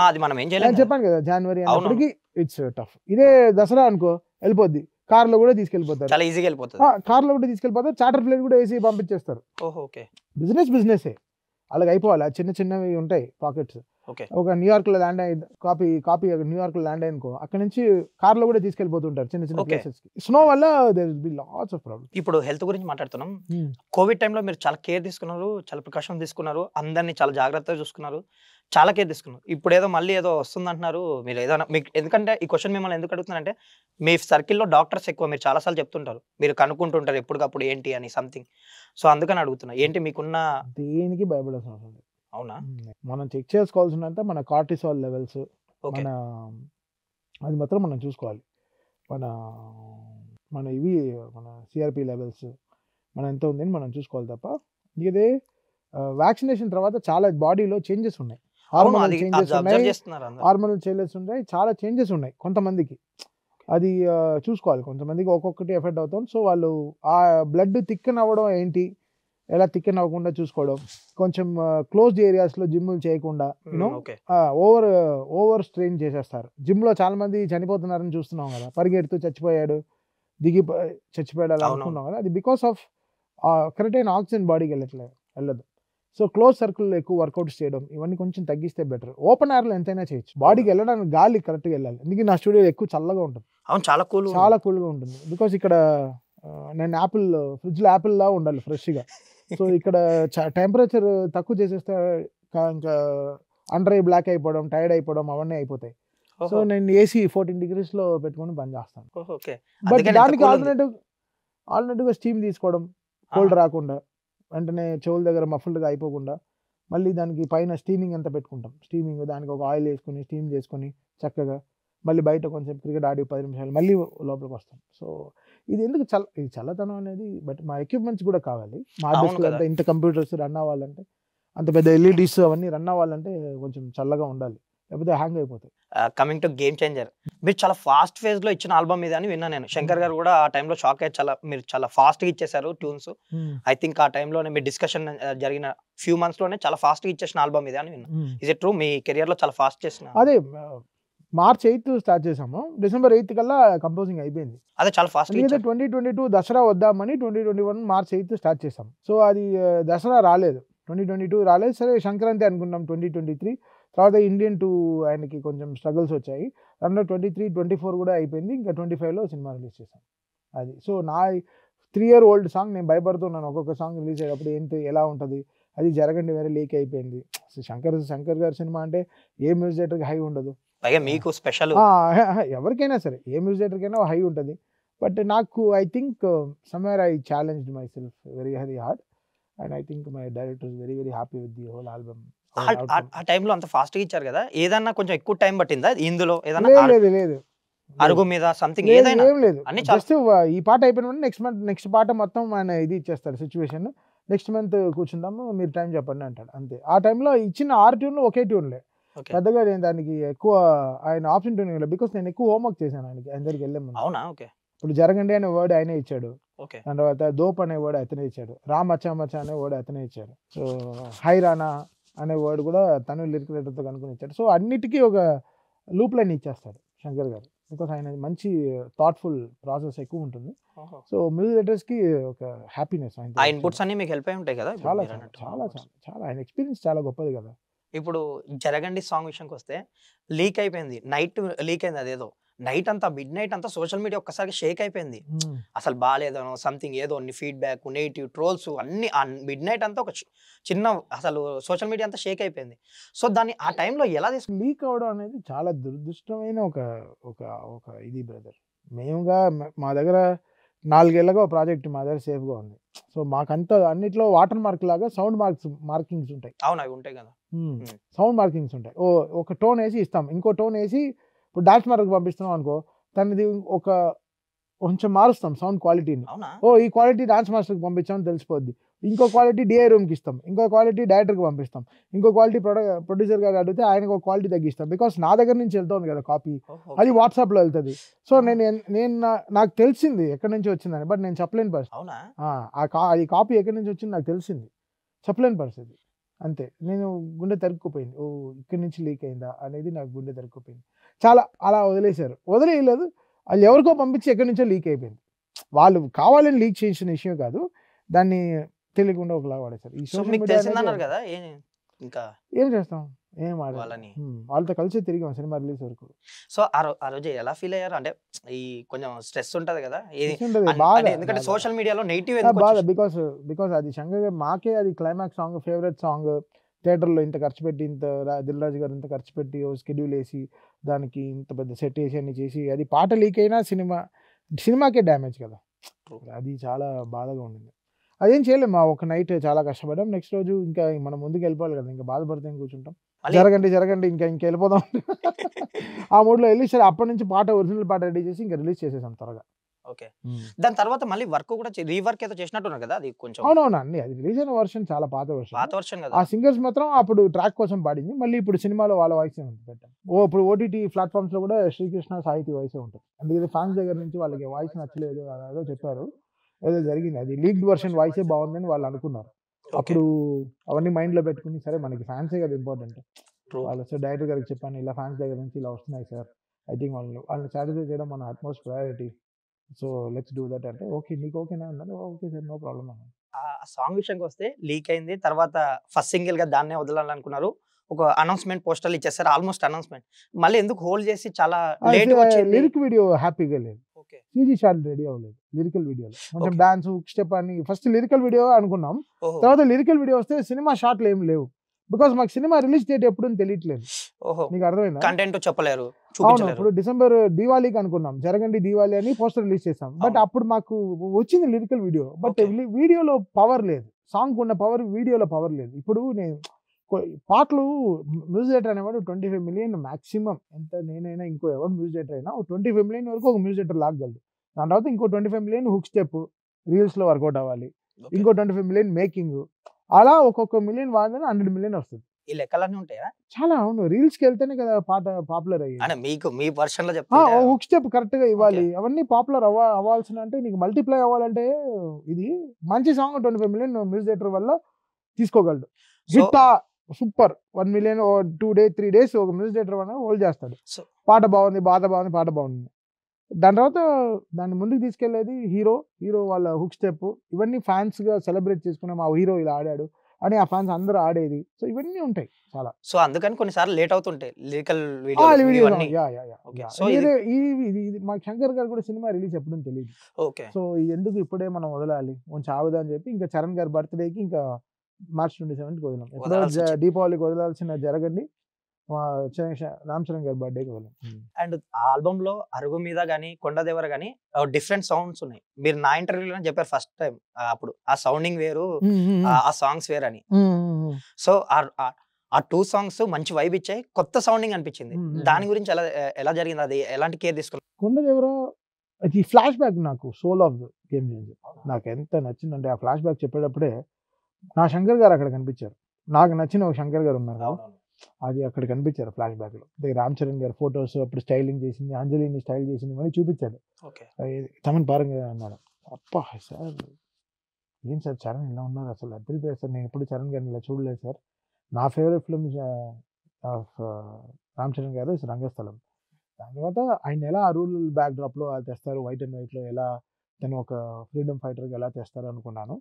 చెప్పాను కదా, జనవరి అన్నప్పటికీ ఇట్స్ టఫ్. ఇదే దసరా అనుకో వెళ్ళిపోద్ది, కార్లో కూడా తీసుకెళ్ళిపోతారు, చాలా ఈజీగా వెళ్ళిపోతారు. కార్లో కూడా తీసుకెళ్ళిపోతారు, చార్టర్ ప్లేన్ కూడా వేసి పంపించేస్తారు. బిజినెస్ అలాగ అయిపోవాలి. చిన్న చిన్నవి ఉంటాయి పాకెట్స్. ఒక న్యూయార్క్లో ల్యాండ్ అయ్యి కాపీ న్యూయార్క్లో ల్యాండ్ అయ్యనుకో, అక్కడ నుంచి కార్లో కూడా తీసుకెళ్ళిపోతుంటారు చిన్న చిన్న ప్లేసెస్ కి. స్నో వల్ల there will be lots of problem. ఇప్పుడు హెల్త్ గురించి మాట్లాడుతున్నాం. కోవిడ్ టైంలో మీరు చాలా కేర్ తీసుకున్నారు, చాలా ప్రికాషన్ తీసుకున్నారు, అందరినీ చాలా జాగ్రత్తగా చూసుకున్నారు, చాలా కేర్ తీసుకున్నారు. ఇప్పుడు ఏదో మళ్ళీ ఏదో వస్తుంది అంటున్నారు. మీరు ఏదైనా మీకు, ఎందుకంటే ఈ క్వశ్చన్ మిమ్మల్ని ఎందుకు అడుగుతున్నానంటే మీ సర్కిల్లో డాక్టర్స్ ఎక్కువ, మీరు చాలాసార్లు చెప్తుంటారు, మీరు కనుక్కుంటుంటారు ఎప్పటికప్పుడు ఏంటి అని సంథింగ్. సో అందుకని అడుగుతున్నా, ఏంటి మీకున్న? దేనికి భయపడాల్సిన అవసరం లేదు. అవునా? మనం చెక్ చేసుకోవాల్సినంత మన కార్టిసాల్ లెవెల్స్, మన అది మాత్రం మనం చూసుకోవాలి. మన ఇవి మన సిఆర్పి లెవెల్స్ మన ఎంత ఉందని మనం చూసుకోవాలి తప్ప. ఇదే వ్యాక్సినేషన్ తర్వాత చాలా బాడీలో చేంజెస్ ఉన్నాయి, హార్మోనల్ చేంజెస్ ఉన్నాయి, చాలా చేంజెస్ ఉన్నాయి కొంతమందికి. అది చూసుకోవాలి. కొంతమందికి ఒక్కొక్కటి ఎఫెక్ట్ అవుతాం. సో వాళ్ళు ఆ బ్లడ్ థిక్కన్ అవ్వడం ఏంటి, ఎలా థిక్కన్ అవ్వకుండా చూసుకోవడం, కొంచెం క్లోజ్డ్ ఏరియాస్లో జిమ్లు చేయకుండా, యూనో ఓవర్ స్ట్రెయిన్ చేసేస్తారు. జిమ్లో చాలా మంది చనిపోతున్నారని చూస్తున్నాం కదా, పరిగెడుతూ చచ్చిపోయాడు, చచ్చిపోయాడు అలా అనుకున్నాం కదా. అది బికాస్ ఆఫ్ కరెక్ట్ అయిన ఆక్సిజన్ బాడీకి వెళ్ళదు. సో క్లోజ్ సర్కిల్లో ఎక్కువ వర్కౌట్స్ చేయడం, ఇవన్నీ కొంచెం తగ్గిస్తే బెటర్. ఓపెన్ ఎయిర్లో ఎంతైనా చేయొచ్చు, బాడీకి వెళ్ళడానికి గాలి కరెక్ట్గా వెళ్ళాలి. ఎందుకంటే నా స్టూడియో ఎక్కువ చల్లగా ఉంటుంది, చాలా కూల్గా ఉంటుంది. బికాస్ ఇక్కడ నేను ఫ్రిడ్జ్లో యాపిల్ లా ఉండాలి ఫ్రెష్గా. సో ఇక్కడ టెంపరేచర్ తక్కువ చేసేస్తే ఇంకా అండర్ ఐ బ్లాక్ అయిపోవడం, టైర్డ్ అయిపోవడం అవన్నీ అయిపోతాయి. సో నేను ఏసీ 14 degrees పెట్టుకొని బంద్ చేస్తాను. బట్ దానికి ఆల్టర్నేటివ్గా స్టీమ్ తీసుకోవడం, కోల్డ్ రాకుండా, వెంటనే చెవుల దగ్గర మఫుల్డ్గా అయిపోకుండా, మళ్ళీ దానికి పైన స్టీమింగ్ అంతా పెట్టుకుంటాం. స్టీమింగ్ దానికి ఒక ఆయిల్ వేసుకొని స్టీమ్ చేసుకొని చక్కగా మళ్ళీ బయట కొంచెం క్రికెట్ ఆడి 10 నిమిషాలు మళ్ళీ లోపలికి వస్తాం. సో ఇది ఎందుకు ఈ చల్లదనం అనేది. బట్ మా ఎక్విప్మెంట్స్ కూడా కావాలి. మా ఆఫీస్లో అంతా ఇంత కంప్యూటర్స్ రన్ అవ్వాలంటే, అంత పెద్ద ఎల్ఈడీస్ అవన్నీ రన్ అవ్వాలంటే కొంచెం చల్లగా ఉండాలి, లేకపోతే హ్యాంగ్ అయిపోతాయి. కమింగ్ టు గేమ్ చేంజర్, మీరు చాలా ఫాస్ట్ ఫేజ్ లో ఇచ్చిన ఆల్బమ్ ఇది అని విన్నా నేను. శంకర్ గారు కూడా ఆ టైంలో షాక్ అయ్యి మీరు చాలా ఫాస్ట్ గా ఇచ్చేసారు ట్యూన్స్. ఐ థింక్ ఆ టైంలోనే మీ డిస్కషన్ జరిగిన ఫ్యూ మంత్స్ లోనే చాలా ఫాస్ట్ గా ఇచ్చేసిన ఆల్బమ్ ఇది అని విన్నా. Is it true? Me career లో చాలా ఫాస్ట్ చేసిన? అదే March 8th స్టార్ట్ చేసాము, December 8th కల్లా కంపోజింగ్ అయిపోయింది. అదే చాలా ఫాస్ట్. 2022 దసరా వద్దామని 2021 March 8th స్టార్ట్ చేసాం. సో అది దసరా రాలేదు, 2022 రాలేదు. సరే సంక్రాంతి అనుకున్నాం 2023. తర్వాత ఇండియన్ 2 ఆయనకి కొంచెం స్ట్రగుల్స్ వచ్చాయి. దాంట్లో 23, 24 కూడా అయిపోయింది. ఇంకా 25లో సినిమా రిలీజ్ చేశాం. అది సో నా 3 year old సాంగ్. నేను భయపడుతున్నాను ఒక్కొక్క సాంగ్ రిలీజ్ అయ్యేటప్పుడు ఏంటి ఎలా ఉంటుంది, అది జరగండి వేరే లీక్ అయిపోయింది. శంకర్ గారి సినిమా అంటే ఏ మ్యూజిక్ డైరెక్టర్కి హై ఉండదు, మీకు స్పెషల్. ఎవరికైనా సరే ఏ మ్యూజిక్ డైరెక్టర్కైనా హై ఉంటుంది. బట్ నాకు I think somewhere I challenged my self very hard, and I think my director is very happy with the whole album. ఆ టైంలో అంత ఫాస్ట్ గా ఇచ్చారు కదా, ఏదన్నా కొంచెం ఎక్కువ టైం పట్టిందా ఇందులో? లేదు అరుగు మీద సంథింగ్ ఏదైనా ఏం లేదు, జస్ట్ ఈ పాట అయిపోయిన నెక్స్ట్ పాట మొత్తం ఆయన ఇది ఇచ్చేస్తారు సిచ్యువేషన్. నెక్స్ట్ మంత్ కూర్చుందాము, మీరు టైం చెప్పండి అంటాడు, అంతే. ఆ టైంలో ఇచ్చిన 6 ట్యూన్లు ఒకే ట్యూన్లే, పెద్దగా నేను దానికి ఎక్కువ ఆయన ఆప్షన్ ట్యూన్ ఇవ్వలేదు. బికాస్ నేను ఎక్కువ హోంవర్క్ చేశాను ఆయన దగ్గరికి వెళ్ళే ముందు. అవునా? ఓకే. ఇప్పుడు జరగండి అనే వర్డ్ ఆయనే ఇచ్చాడు, ఓకే. దాని తర్వాత దోప్ అనే వర్డ్ అతనే ఇచ్చాడు, రామ్ మచ్చా మచ్చా అనే వర్డ్ అతనే ఇచ్చాడు, సో హైరానా అనే వర్డ్ కూడా తను లిరిక్ రైటర్తో కనుక్కొని ఇచ్చాడు. సో అన్నిటికీ ఒక లూప్ లైన్ ఇచ్చేస్తాడు శంకర్ గారు, బికాస్ ఆయన మంచి థాట్ఫుల్ ప్రాసెస్ ఎక్కువ ఉంటుంది. సో మ్యూజిక్ రైటర్స్కి ఒక హ్యాపీనెస్ ఆ ఇన్పుట్స్ అన్ని మీకు హెల్ప్ అయి ఉంటాయి కదా ఇప్పుడు చాలా మీరు చాలా అన్నట్టు. చాలా చాలా చాలా ఆయన ఎక్స్పీరియన్స్ చాలా గొప్పది కదా. ఇప్పుడు జరగండి సాంగ్ విషయంకి వస్తే లీక్ అయిపోయింది, నైట్ లీక్ అయింది, అదేదో నైట్ అంతా మిడ్ నైట్ అంతా సోషల్ మీడియా ఒక్కసారి షేక్ అయిపోయింది, అసలు బాగాలేదనో సంథింగ్ ఏదో ఫీడ్బ్యాక్ నెగిటివ్ ట్రోల్స్ అన్ని ఆ మిడ్ నైట్ అంతా ఒక చిన్న అసలు సోషల్ మీడియా అంతా షేక్ అయిపోయింది. సో దాన్ని ఆ టైంలో ఎలా తీసుకు లీక్ అవడం అనేది చాలా దురదృష్టమైన ఒక ఒక ఒక ఇది బ్రదర్. మేముగా మా దగ్గర 4 ఏళ్ళగా ఒక ప్రాజెక్ట్ మా దగ్గర సేఫ్గా ఉంది. సో మాకంతా అన్నిట్లో వాటర్ మార్క్ లాగా సౌండ్ మార్కింగ్స్ ఉంటాయి. అవును అవి ఉంటాయి కదా. సౌండ్ మార్కింగ్స్ ఉంటాయి. ఒక టోన్ వేసి ఇస్తాం, ఇంకో టోన్ వేసి ఇప్పుడు డాన్స్ మార్క్ పంపిస్తున్నాం అనుకో, తనది ఒక కొంచెం మారుస్తాం సౌండ్ క్వాలిటీని. అవునా? ఈ క్వాలిటీ డాన్స్ మాస్టర్కి పంపించామని తెలిసిపోద్ది. ఇంకో క్వాలిటీ డిఐ రూమ్కి ఇస్తాం, ఇంకో క్వాలిటీ డైరెక్టర్కి పంపిస్తాం, ఇంకో క్వాలిటీ ప్రొడ్యూసర్ గారు అడిగితే ఆయనకు ఒక క్వాలిటీ తగ్గిస్తాం. బికాస్ నా దగ్గర నుంచి వెళ్తుంది కదా కాపీ, అది వాట్సాప్లో వెళ్తుంది. సో నేను నాకు తెలిసింది ఎక్కడి నుంచి వచ్చిందని, బట్ నేను చెప్పలేని పరిస్థితి. అవునా? అది కాపీ ఎక్కడి నుంచి వచ్చింది నాకు తెలిసింది, చెప్పలేని పరిస్థితి. అంతే, నేను గుండె తరుక్కుపోయింది. ఇక్కడి నుంచి లీక్ అయిందా అనేది నాకు గుండె తరుక్కుపోయింది. చాలా అలా వదిలేశారు, వదిలేయలేదు, వాళ్ళు ఎవరికో పంపించి ఎక్కడి నుంచో లీక్ అయిపోయింది. వాళ్ళు కావాలని లీక్ చేసిన విషయం కాదు, దాన్ని తెలియకుండా ఒకలా వాడేశారు. ఈ సోషల్ మీడియా కదా, ఇంకా ఏం చేస్తాం, ఏం ఆడాలి, వాళ్ళతో కలిసి తిరిగాం సినిమా రిలీజ్ వరకు. సో ఆ రోజు ఎలా ఫీల్ అయ్యారు? అంటే ఈ కొంచెం స్ట్రెస్ ఉంటది కదా, ఎందుకంటే సోషల్ మీడియాలో నెగిటివ్ బాధ, బికాస్ అది శంకర్ గారు మాకే అది క్లైమాక్స్ సాంగ్, ఫేవరెట్ సాంగ్. థియేటర్లో ఇంత ఖర్చు పెట్టి, ఇంత దిల్ రాజు గారు ఇంత ఖర్చు పెట్టి షెడ్యూల్ వేసి దానికి ఇంత పెద్ద సెట్ వేసి అన్ని చేసి అది పాట లీక్ అయినా సినిమాకే డ్యామేజ్ కదా, అది చాలా బాధగా ఉండింది. అదేం చేయలేము, మా ఒక నైట్ చాలా కష్టపడ్డాం. నెక్స్ట్ రోజు ఇంకా మనం ముందుకు వెళ్ళిపోవాలి కదా, ఇంకా బాధపడితే కూర్చుంటాం. జరగండి ఇంకా వెళ్ళిపోదాం ఆ మూడ్లో వెళ్ళి సరే అప్పటి నుంచి ఒరిజినల్ పాట రెడీ చేసి ఇంకా రిలీజ్ చేసేసాం త్వరగా. ఓకే. దాని తర్వాత మళ్ళీ వర్క్ కూడా రీవర్క్ ఏదో చేసినట్టున్నారు కదా, అది కొంచెం. అవునవును అండి, అది రిలీజ్ అయిన వర్షన్ చాలా పాత వర్షన్ కదా. ఆ సింగర్స్ మాత్రం అప్పుడు ట్రాక్ కోసం పాడింది, మళ్ళీ ఇప్పుడు సినిమాలో వాళ్ళ వాయిస్ పెట్టాం. ఇప్పుడు ఓటీటీ ప్లాట్ఫామ్స్ లో కూడా శ్రీకృష్ణ సాహితీ వాయిస్ ఉంటుంది. అందుకే ఫ్యాన్స్ దగ్గర నుంచి వాళ్ళకి వాయిస్ నచ్చలేదు అదో చెప్పారు, ఏదో జరిగింది. అది లీక్డ్ వర్షన్ వాయిసే బాగుందని వాళ్ళు అనుకున్నారు. అప్పుడు అవన్నీ మైండ్ లో పెట్టుకుని సరే మనకి ఫ్యాన్సే కదా ఇంపార్టెంట్, వాళ్ళు సో డైరెక్టర్ గారికి చెప్పాను, ఇలా ఫ్యాన్స్ దగ్గర నుంచి ఇలా వస్తున్నాయి సార్, ఐ థింక్ వాళ్ళని సాటిస్ఫై చేయడం మన utmost priority, so let's do that అంటే ఓకే నీకు ఓకేనా అన్నారు. ఓకే సార్ నో ప్రాబ్లం అన్నారు. ఆ సాంగ్ విషయానికి వస్తే లీక్ అయింది, తర్వాత ఫస్ట్ సింగిల్ గా దాన్నే వదలాలనుకున్నారు, ఒక అనౌన్స్మెంట్ పోస్టర్లు ఇచ్చేస్తారు, ఆల్మోస్ట్ అనౌన్స్మెంట్. మళ్ళీ ఎందుకు హోల్డ్ చేసి చాలా లేట్ వచ్చింది? లిరిక్ వీడియో హ్యాపీగా లేదు, సీజీ షాట్ రెడీ అవ్వలేదు. లిరికల్ వీడియోలో కొంచెం డాన్స్ స్టెప్ అని ఫస్ట్ లిరికల్ వీడియో అనుకున్నాం, తర్వాత లిరికల్ వీడియో వస్తే సినిమా షాట్లు ఏం లేవు, బికాస్ మాకు సినిమా రిలీజ్ డేట్ ఎప్పుడు తెలియట్లేదు. నీకు అర్థమైందా? కంటెంట్ చెప్పలేరు. ఇప్పుడు డిసెంబర్ దీవాళీకి అనుకున్నాం, జరగండి దీవాళీ అని పోస్టర్ రిలీజ్ చేసాం, బట్ అప్పుడు మాకు వచ్చింది లిరికల్ వీడియో, బట్ వీడియోలో పవర్ లేదు, సాంగ్ ఉన్న పవర్ వీడియోలో పవర్ లేదు. ఇప్పుడు నేను పాటలు మ్యూజిక్ డైరెక్టర్ అనేవాడు 25 మిలియన్ మాక్సిమం, ఎంత నేనైనా ఇంకో ఎవరు మ్యూజిక్ డైరెక్టర్ అయినా 25 మిలియన్ వరకు ఒక మ్యూజిక్ డైరెక్టర్ లాగలదు. దాని తర్వాత ఇంకో 25 మిలియన్ హుక్ స్టెప్ రీల్స్ లో వర్కౌట్ అవ్వాలి, ఇంకో 25 మిలియన్ మేకింగ్, అలా ఒక్కొక్క మిలియన్ వాడిన 100 మిలియన్ వస్తుంది. ఈ లెక్కలన్నీ ఉంటాయా? చాలా. అవును, రీల్స్ కి వెళ్తేనే కదా పాట పాపులర్ అయ్యింది. మీకు మీ వర్షన్ లో హుక్ స్టెప్ కరెక్ట్ గా ఇవ్వాలి, అవన్నీ పాపులర్ అవ్వాల్సిన, అంటే నీకు మల్టిప్లై అవ్వాలంటే ఇది మంచి సాంగ్ 25 మిలియన్ మ్యూజిక్ డైరెక్టర్ వల్ల తీసుకోగలడు. Hit super 1 million 2 days 3 days ఒక మ్యూజిక్ డైరెక్టర్ వల్ల హోల్డ్ చేస్తాడు. పాట బాగుంది, పాట బాగుంది. దాని తర్వాత దాన్ని ముందుకు తీసుకెళ్లేది హీరో వాళ్ళ హుక్ స్టెప్, ఇవన్నీ ఫ్యాన్స్ గా సెలబ్రేట్ చేసుకున్నాం, మా హీరో ఇలా ఆడాడు అని ఆ ఫ్యాన్స్ అందరూ ఆడేది. సో ఇవన్నీ ఉంటాయి చాలా. సో అందుకని కొన్నిసార్లు లేట్ అవుతుంటాయి లిరికల్ వీడియో. సో ఇది మా శంకర్ గారు కూడా సినిమా రిలీజ్ ఎప్పుడు తెలియదు. ఓకే. సో ఎందుకు ఇప్పుడే మనం వదలాలి, కొంచెం ఆవుదా అని చెప్పి ఇంకా చరణ్ గారి బర్త్డేకి ఇంకా మార్చ్ 27కి వదిలాం. ఎప్పుడో దీపావళికి వదలాల్సిన జరగండి రామ్ చరణ్ గారి బర్త్డేకి వదిలాం. అండ్ ఆల్బమ్ లో అరుగు మీద గానీ కొండదేవర గానీ డిఫరెంట్ సౌండ్స్ ఉన్నాయి. మీరు నా ఇంటర్వ్యూలో చెప్పారు ఫస్ట్ టైం, అప్పుడు ఆ సౌండింగ్ వేరు, ఆ సాంగ్స్ వేరు అని. సో ఆ 2 songs మంచి వైబ్ ఇచ్చాయి, కొత్త సౌండింగ్ అనిపించింది. దాని గురించి ఎలా జరిగింది, అది ఎలాంటి కేర్ తీసుకున్నారు? కొండదేవర అది ఫ్లాష్ బ్యాక్ నాకు soul of the game changer. నాకు ఎంత నచ్చిందంటే ఆ ఫ్లాష్ బ్యాక్ చెప్పేటప్పుడే నా శంకర్ గారు అక్కడ కనిపించారు. నాకు నచ్చిన ఒక శంకర్ గారు ఉన్నారు కదా, అది అక్కడ కనిపించారు ఫ్లాష్ బ్యాక్లో. రామ్ చరణ్ గారు ఫొటోస్ అప్పుడు స్టైలింగ్ చేసింది, అంజలిని స్టైల్ చేసింది ఇవన్నీ చూపించాడు. ఓకే. తమన్ పారంగా అన్నారు. అప్పా సార్ ఏం సార్ చరణ్ ఇలా ఉన్నారు, అసలు అద్దరిపోయారు సార్, నేను ఎప్పుడు చరణ్ గారిని ఇలా చూడలేదు సార్. నా favourite film of Ram Charan గారు రంగస్థలం. దాని తర్వాత ఆయన ఎలా రూరల్ బ్యాక్ డ్రాప్లో తెస్తారు, వైట్ అండ్ వైట్లో ఎలా తను ఒక ఫ్రీడమ్ ఫైటర్గా ఎలా తెస్తారు అనుకున్నాను.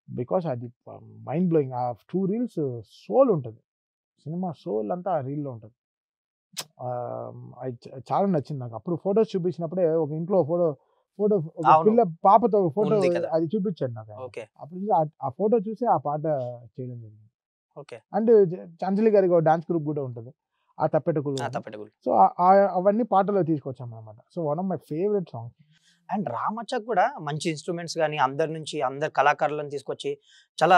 బికాస్ అది మైండ్ బ్లోయింగ్. ఆ 2 రీల్స్ సోల్ ఉంటుంది, సినిమా సోల్ అంతా ఆ రీల్లో ఉంటుంది. అది చాలా నచ్చింది నాకు. అప్పుడు ఫొటోస్ చూపించినప్పుడే ఒక ఇంట్లో ఫోటో ఒక అవును. పిల్ల పాపతో ఫోటో ఉంది కదా. అది చూపించాడు నాకు ఆయన. ఓకే. అప్పుడు చూసి ఆ ఫోటో చూసి ఆ పాట చేయడం జరిగింది. ఓకే. అండ్ అంజలి గారికి ఒక డాన్స్ గ్రూప్ కూడా ఉంటుంది, ఆ తప్పెటకులు. తప్పటగులు. సో అవన్నీ పాటలో తీసుకొచ్చాం అనమాట. So one of my favourite song. And రామచ్చకు కూడా మంచి ఇన్స్ట్రుమెంట్స్ గానీ అందరు కళాకారులను తీసుకొచ్చి చాలా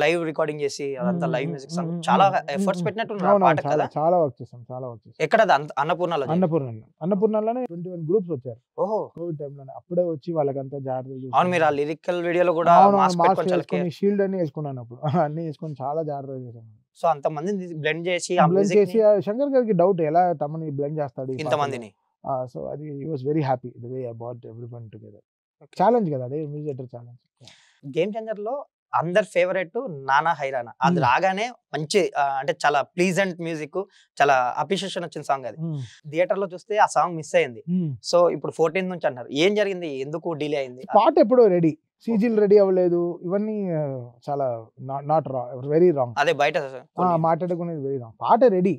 లైవ్ రికార్డింగ్ చేసి అదంతా లైవ్ మ్యూజిక్ సాంగ్ చాలా ఎఫర్ట్స్ పెట్టినట్టున్నారు ఆ పాటకు కదా. చాలా వర్క్ చేసాం. ఎక్కడ అది అన్నపూర్ణలో అన్నపూర్ణలోనే 21 గ్రూప్స్ వచ్చారు ఓహో. కోవిడ్ టైంలోనే. అప్పుడే వచ్చి వాళ్ళకంతా జాగ్రత్తలు అవును, మీరు ఆ లిరికల్ వీడియోలో కూడా మాస్క్ పెట్టుకొని చాలా వేసుకొని షీల్డ్ అన్ని వేసుకున్నాను. అప్పుడు అన్ని వేసుకొని చాలా జాగ్రత్తగా చేశాను. సో అంత మందిని బ్లెండ్ చేసి శంకర్ గారికి డౌట్ ఎలా తమని బ్లెండ్ చేస్తాడు ఇంతమందిని. సో అది he was very happy the way I bought everyone together. Challenge కదా అదే, music director challenge. Game changer లో అందరి ఫేవరెట్ నానా హైరానా. అది రాగానే మంచి అంటే చాలా ప్లీజెంట్ మ్యూజిక్, చాలా అప్రిషియేషన్ వచ్చిన సాంగ్ అది. థియేటర్ లో చూస్తే ఆ సాంగ్ మిస్ అయింది. సో ఇప్పుడు 14 నుంచి అన్నారు, ఏం జరిగింది, ఎందుకు డిలే అయింది? పాట ఎప్పుడో రెడీ, సీజీలు రెడీ అవ్వలేదు, ఇవన్నీ చాలా నాట్ వెరీ రాంగ్. అదే బయట మాట్లాడుకునేది వెరీ రాంగ్. పాట రెడీ,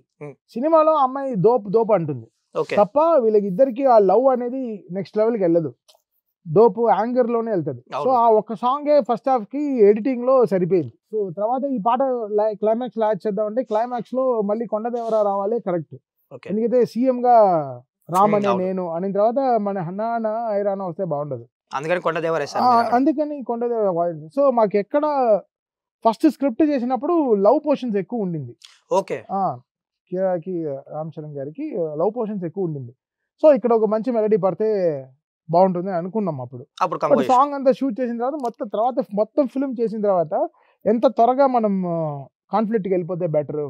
సినిమాలో అమ్మాయి దోపు అంటుంది తప్ప వీళ్ళకి ఇద్దరికి ఆ లవ్ అనేది నెక్స్ట్ లెవెల్కి వెళ్ళదు, దోపు యాంగర్ లోనే వెళ్తుంది. సో ఆ ఒక్క సాంగే ఫస్ట్ హాఫ్ కి ఎడిటింగ్ లో సరిపోయింది. సో తర్వాత ఈ పాట క్లైమాక్స్ లాచ్ చేద్దామంటే క్లైమాక్స్ లో మళ్ళీ కొండదేవరా రావాలి కరెక్ట్. ఎందుకంటే సీఎం గా రామ్ అనే నేను అనిన తర్వాత మన హన్నానా ఐరానా వస్తే బాగుండదు, అందుకని కొండదేవర. సో మాకు ఎక్కడ ఫస్ట్ స్క్రిప్ట్ చేసినప్పుడు లవ్ పోర్షన్స్ ఎక్కువ ఉండింది. ఓకే. కిరాకి రామ్ చరణ్ గారికి లవ్ పోర్షన్స్ ఎక్కువ ఉండింది. సో ఇక్కడ ఒక మంచి మెలడీ పడితే బాగుంటుంది అనుకున్నాం అప్పుడు. సాంగ్ అంతా షూట్ చేసిన తర్వాత మొత్తం ఫిల్మ్ చేసిన తర్వాత ఎంత త్వరగా మనం కాన్ఫ్లిక్ట్కి వెళ్ళిపోతే బెటర్.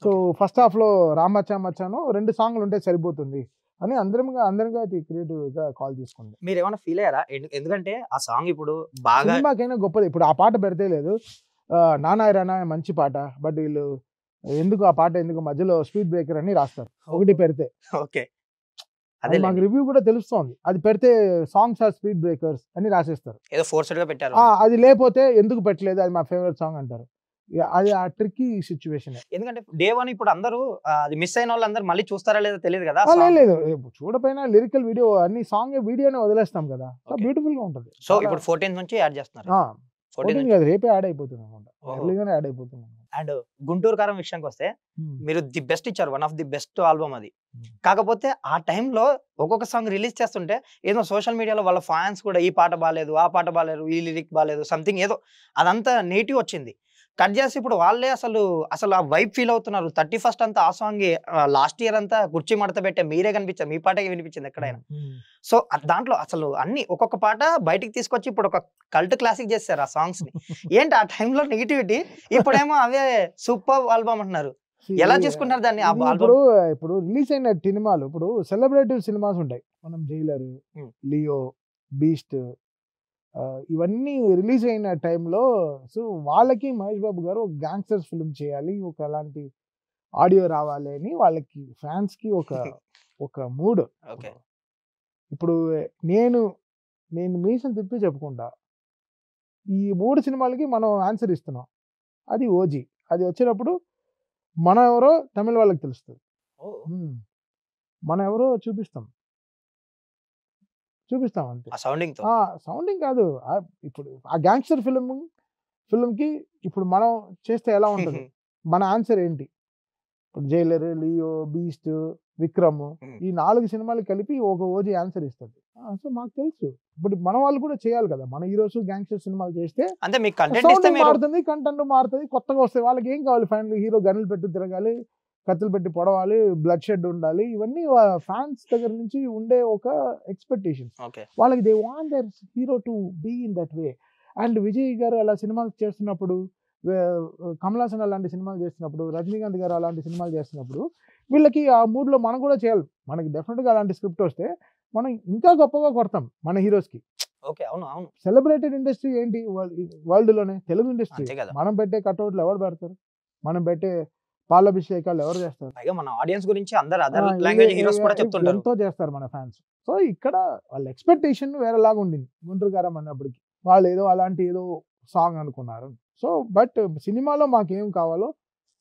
సో ఫస్ట్ హాఫ్ లో రామచ్చా మచ్చాను 2 సాంగ్లు ఉంటే సరిపోతుంది అని అందరిగా క్రియేటివ్ గా కాల్ తీసుకుంది. మీరు ఏమైనా ఫీల్ అయ్యారా? ఎందుకంటే ఆ సాంగ్ ఇప్పుడు బాగా సినిమాకైనా గొప్పది. ఇప్పుడు ఆ పాట పెడితే లేదు, నానాయరానా మంచి పాట, బట్ వీళ్ళు ఎందుకు ఆ పాట ఎందుకు మధ్యలో స్పీడ్ బ్రేకర్ అని రాస్తారు ఒకటి పెడితే. ఓకే, అదే మాకు రివ్యూ కూడా తెలుస్తోంది, అది పెడితే సాంగ్స్ ఆర్ స్పీడ్ బ్రేకర్స్ అని రాసేస్తారు, ఏదో ఫోర్స్డ్ గా పెట్టారు. అది లేకపోతే ఎందుకు పెట్టలేదు, అది మా ఫేవరెట్ సాంగ్ అంటారు. అది ఆ ట్రిక్కీ సిచ్యువేషన్. ఎందుకంటే డే 1 ఇప్పుడు అందరూ అది మిస్ అయిన వాళ్ళు అందరూ మళ్ళీ చూస్తారా లేదో తెలియదు కదా. లేదు చూడపోయినా లిరికల్ వీడియో అన్ని సాంగ్ వీడియోనే వదిలేస్తాం కదా, బ్యూటిఫుల్ గా ఉంటుంది. సో ఇప్పుడు 14 నుంచి యాడ్ చేస్తున్నారు. 14 కాదు, రేపే యాడ్ అయిపోతుంది అనుకుంటా, ఎర్లీగానే యాడ్ అయిపోతుంది. అండ్ గుంటూరు కారం విషయానికి వస్తే మీరు ది బెస్ట్ ఇచ్చారు, one of the best album అది. కాకపోతే ఆ టైంలో ఒక్కొక్క సాంగ్ రిలీజ్ చేస్తుంటే ఏదో సోషల్ మీడియాలో వాళ్ళ ఫ్యాన్స్ కూడా ఈ పాట బాగాలేదు, ఆ పాట బాగాలేదు, ఈ లిరిక్ బాగాలేదు, సంథింగ్ ఏదో అదంతా నెగిటివ్ వచ్చింది. కట్ చేసి ఇప్పుడు వాళ్ళే అసలు ఆ వైబ్ ఫీల్ అవుతున్నారు. 31st అంతా ఆ సాంగ్, లాస్ట్ ఇయర్ అంతా కుర్చీ మడత పెట్టే మీరే కనిపించారు, మీ పాటకి వినిపించింది ఎక్కడైనా. సో దాంట్లో అసలు అన్ని ఒక్కొక్క పాట బయటికి తీసుకొచ్చి ఇప్పుడు ఒక కల్ట్ క్లాసిక్ చేస్తారు ఆ సాంగ్స్ ని. ఏంటి ఆ టైంలో నెగిటివిటీ, ఇప్పుడేమో అవే సూపర్ ఆల్బమ్ అంటున్నారు. ఎలా చేసుకుంటారు దాన్ని? ఇప్పుడు రిలీజ్ అయిన సినిమాలు, ఇప్పుడు సెలబ్రేటివ్ సినిమాస్ ఉంటాయి, మనం జైలర్, లియో, బీస్ట్, ఇవన్నీ రిలీజ్ అయిన టైంలో సో వాళ్ళకి మహేష్ బాబు గారు ఒక గ్యాంగ్స్టర్స్ ఫిల్మ్ చేయాలి, ఒక అలాంటి ఆడియో రావాలి అని వాళ్ళకి ఫ్యాన్స్ కి ఒక మూడ్. ఇప్పుడు నేను మీసం తిప్పి చెప్పుకుంటా, ఈ 3 సినిమాలకి మనం ఆన్సర్ ఇస్తున్నాం. అది ఓజీ, అది వచ్చినప్పుడు మనం ఎవరో తమిళ వాళ్ళకి తెలుస్తుంది, మనం ఎవరో చూపిస్తాం అంతే. సౌండింగ్ కాదు, ఇప్పుడు ఆ గ్యాంగ్స్టర్ ఫిల్మ్ కి ఇప్పుడు మనం చేస్తే ఎలా ఉంటుంది, మన ఆన్సర్ ఏంటి? ఇప్పుడు జైలర్, లియో, బీస్ట్, విక్రమ్, ఈ 4 సినిమాలు కలిపి ఒక ఓజీ ఆన్సర్ ఇస్తుంది. సో మాకు తెలుసు, ఇప్పుడు మన వాళ్ళు కూడా చేయాలి కదా. మన హీరోస్ గ్యాంగ్స్టర్ సినిమాలు చేస్తే మారుతుంది, కంటెంట్ మారుతుంది, కొత్తగా వస్తాయి. వాళ్ళకి ఏం కావాలి? ఫైనల్ హీరో గన్నులు పెట్టి తిరగాలి, కత్తులు పెట్టి పొడవాలి, బ్లడ్ షెడ్ ఉండాలి, ఇవన్నీ ఫ్యాన్స్ దగ్గర నుంచి ఉండే ఒక ఎక్స్పెక్టేషన్స్. వాళ్ళకి they want their hero to be in that way. And Vijay గారు అలా సినిమాలు చేస్తున్నప్పుడు కమల్ హాసన్ అలాంటి సినిమాలు చేస్తున్నప్పుడు, రజనీకాంత్ గారు అలాంటి సినిమాలు చేస్తున్నప్పుడు వీళ్ళకి ఆ మూడ్లో మనం కూడా చేయాలి. మనకి డెఫినెట్గా అలాంటి స్క్రిప్ట్ వస్తే మనం ఇంకా గొప్పగా కొడతాం మన హీరోస్కి. ఓకే. అవును. అవును. సెలబ్రేటెడ్ ఇండస్ట్రీ ఏంటి వరల్డ్లోనే తెలుగు ఇండస్ట్రీ. అంతే కదా! మనం పెట్టే కట్అవుట్లు ఎవరు పెడతారు? మనం పెట్టే పాలాభిషేకాలు ఎవరు చేస్తారు? పైగా మన ఆడియన్స్ గురించి అందరు ఆ, అదర్ ఇది లాంగ్వేజ్ హీరోస్ కూడా చెప్తుంటారు. ఎంతో చేస్తారు మన ఫ్యాన్స్. సో ఇక్కడ వాళ్ళ ఎక్స్పెక్టేషన్ వేరేలాగా ఉండింది గుంటూరు గారం అన్నప్పటికి. వాళ్ళు ఏదో అలాంటి ఏదో సాంగ్ అనుకున్నారు. సో బట్ సినిమాలో మాకేం కావాలో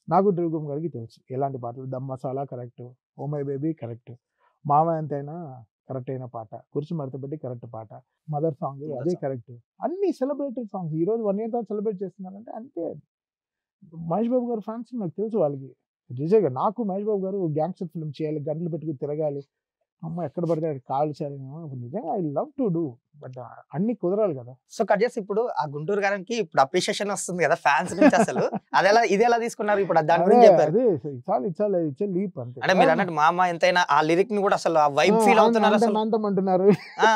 నాకు త్రివిక్రమ్ గారికి తెలుసు. ఎలాంటి పాటలు, Dum Masala correct, oh my baby correct, మామ ఎంతైనా కరెక్ట్ అయిన పాట, కుర్చీ మడత పెట్టి కరెక్ట్ పాట, మదర్ సాంగ్ Mother అదే song. కరెక్ట్. అన్ని సెలబ్రేటెడ్ సాంగ్స్. ఈ రోజు 1 year తర్వాత సెలబ్రేట్ చేస్తున్నారంటే అంతే. మహేష్ బాబు గారు ఫ్యాన్స్ నాకు తెలుసు వాళ్ళకి. నిజంగా నాకు మహేష్ బాబు గారు గ్యాంగ్స్టర్ ఫిల్మ్ చేయాలి, గంటలు పెట్టుకుని తిరగాలి, అమ్మ ఎక్కడ పడితే అక్కడ కాల్ చేయాలి, నిజంగా I love to do. But అన్ని కుదరాలి కదా. సో కట్ చేసి ఇప్పుడు ఆ గుంటూరు గారికి ఇప్పుడు అప్రిషియేషన్ వస్తుంది కదా ఫ్యాన్స్ నుంచి అసలు. అదెలా ఇదెలా తీసుకున్నారు ఇప్పుడు దాని అదే గురించి చెప్పారు. అదే ఇచ్చాలి లీప్ అంతే. అంటే మీరు అన్నట్టు మామ ఎంతైనా ఆ లిరిక్ ని కూడా అసలు ఆ వైబ్ ఫీల్ అవుతున్నారు అసలు. అంతం అంటున్నారు.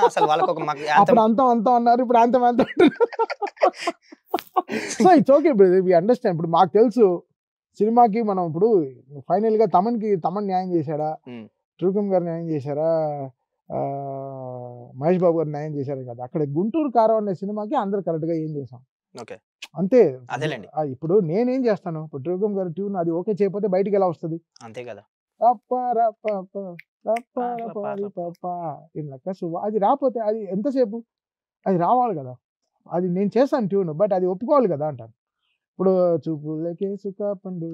అసలు వాళ్ళకి ఒక అప్పుడు అంతం అన్నారు, ఇప్పుడు అంతం అంటున్నారు. So it's okay brother, we understand. ఇప్పుడు మాకు తెలుసు సినిమాకి మనం ఇప్పుడు ఫైనల్ గా తమన్ న్యాయం చేశాడా, త్రివిక్రమ్ గారు న్యాయం చేశారా, మహేష్ బాబు గారు న్యాయం చేశారు కదా. అక్కడ గుంటూరు కారం అనే సినిమాకి అందరు కరెక్ట్ గా ఏం చేసాం ఓకే అంతే. అదేలేండి. ఇప్పుడు నేనేం చేస్తాను, ఇప్పుడు త్రివిక్రమ్ గారి ట్యూన్ అది ఓకే చేయకపోతే బయటికి ఎలా వస్తుంది? అంతే కదా. అది రాకపోతే అది ఎంతసేపు, అది రావాలి కదా. అది నేను చేస్తాను ట్యూన్, బట్ అది ఒప్పుకోవాలి కదా అంటాను. ఇప్పుడు చూపులకే సుఖ పండు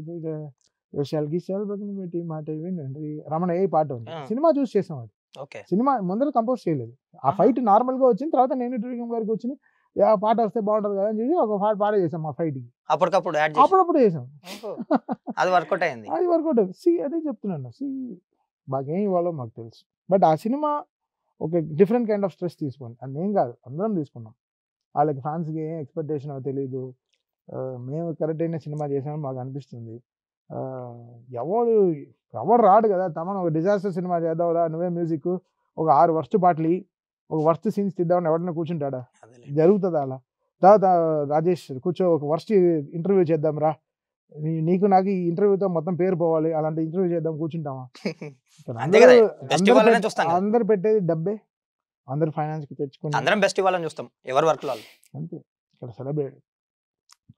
విశాల్ గిశాల్ పక్కన పెట్టి మాట వినండి రమణ ఏ పాట ఉంది, సినిమా చూసి చేసాం. అది ఓకే. సినిమా ముందర కంపోజ్ చేయలేదు. ఆ ఫైట్ నార్మల్ గా వచ్చిన తర్వాత నేను త్రివిక్రమ్ గారికి వచ్చి ఆ పాట వస్తే బాగుంటది కదా అని చెప్పి ఒక పాట చేసాం మా ఫైట్ కి. అప్పటికప్పుడు యాడ్ చేసి అప్పుడప్పుడు చేసాం. అది వర్కౌట్ అయింది. అది వర్కౌట్ అయింది. అదే చెప్తున్నాను. మాకేం ఇవ్వాలో మాకు తెలుసు. బట్ ఆ సినిమా ఒక డిఫరెంట్ కైండ్ ఆఫ్ స్ట్రెస్ తీసుకోండి. అది నేను కాదు, అందరం తీసుకున్నాం. వాళ్ళకి ఫ్యాన్స్కి ఏం ఎక్స్పెక్టేషన్ తెలియదు. మేము కరెక్ట్ అయిన సినిమా చేసామని మాకు అనిపిస్తుంది. ఎవడు రాడు కదా. తమను ఒక డిజాస్టర్ సినిమా చేద్దాంరా, నువ్వే మ్యూజిక్, ఒక 6 వర్స్ట్ పాటలు, ఒక వర్స్ట్ సీన్స్ తీద్దామని ఎవడన్నా కూర్చుంటాడా? జరుగుతుందా అలా? తర్వాత రాజేష్ కూర్చో, ఒక వర్స్ట్ ఇంటర్వ్యూ చేద్దాం రా, నీకు నాకు ఈ ఇంటర్వ్యూతో మొత్తం పేరు పోవాలి, అలాంటి ఇంటర్వ్యూ చేద్దాం కూర్చుంటామా? అందరు పెట్టేది డబ్బే, అందరు ఫైనాన్స్ కి తెచ్చుకుని అందరం బెస్ట్ ఇవ్వాలని చూస్తాం ఎవరి వర్క్ వాళ్ళు అంతే. ఇక్కడ సెలబ్రేట్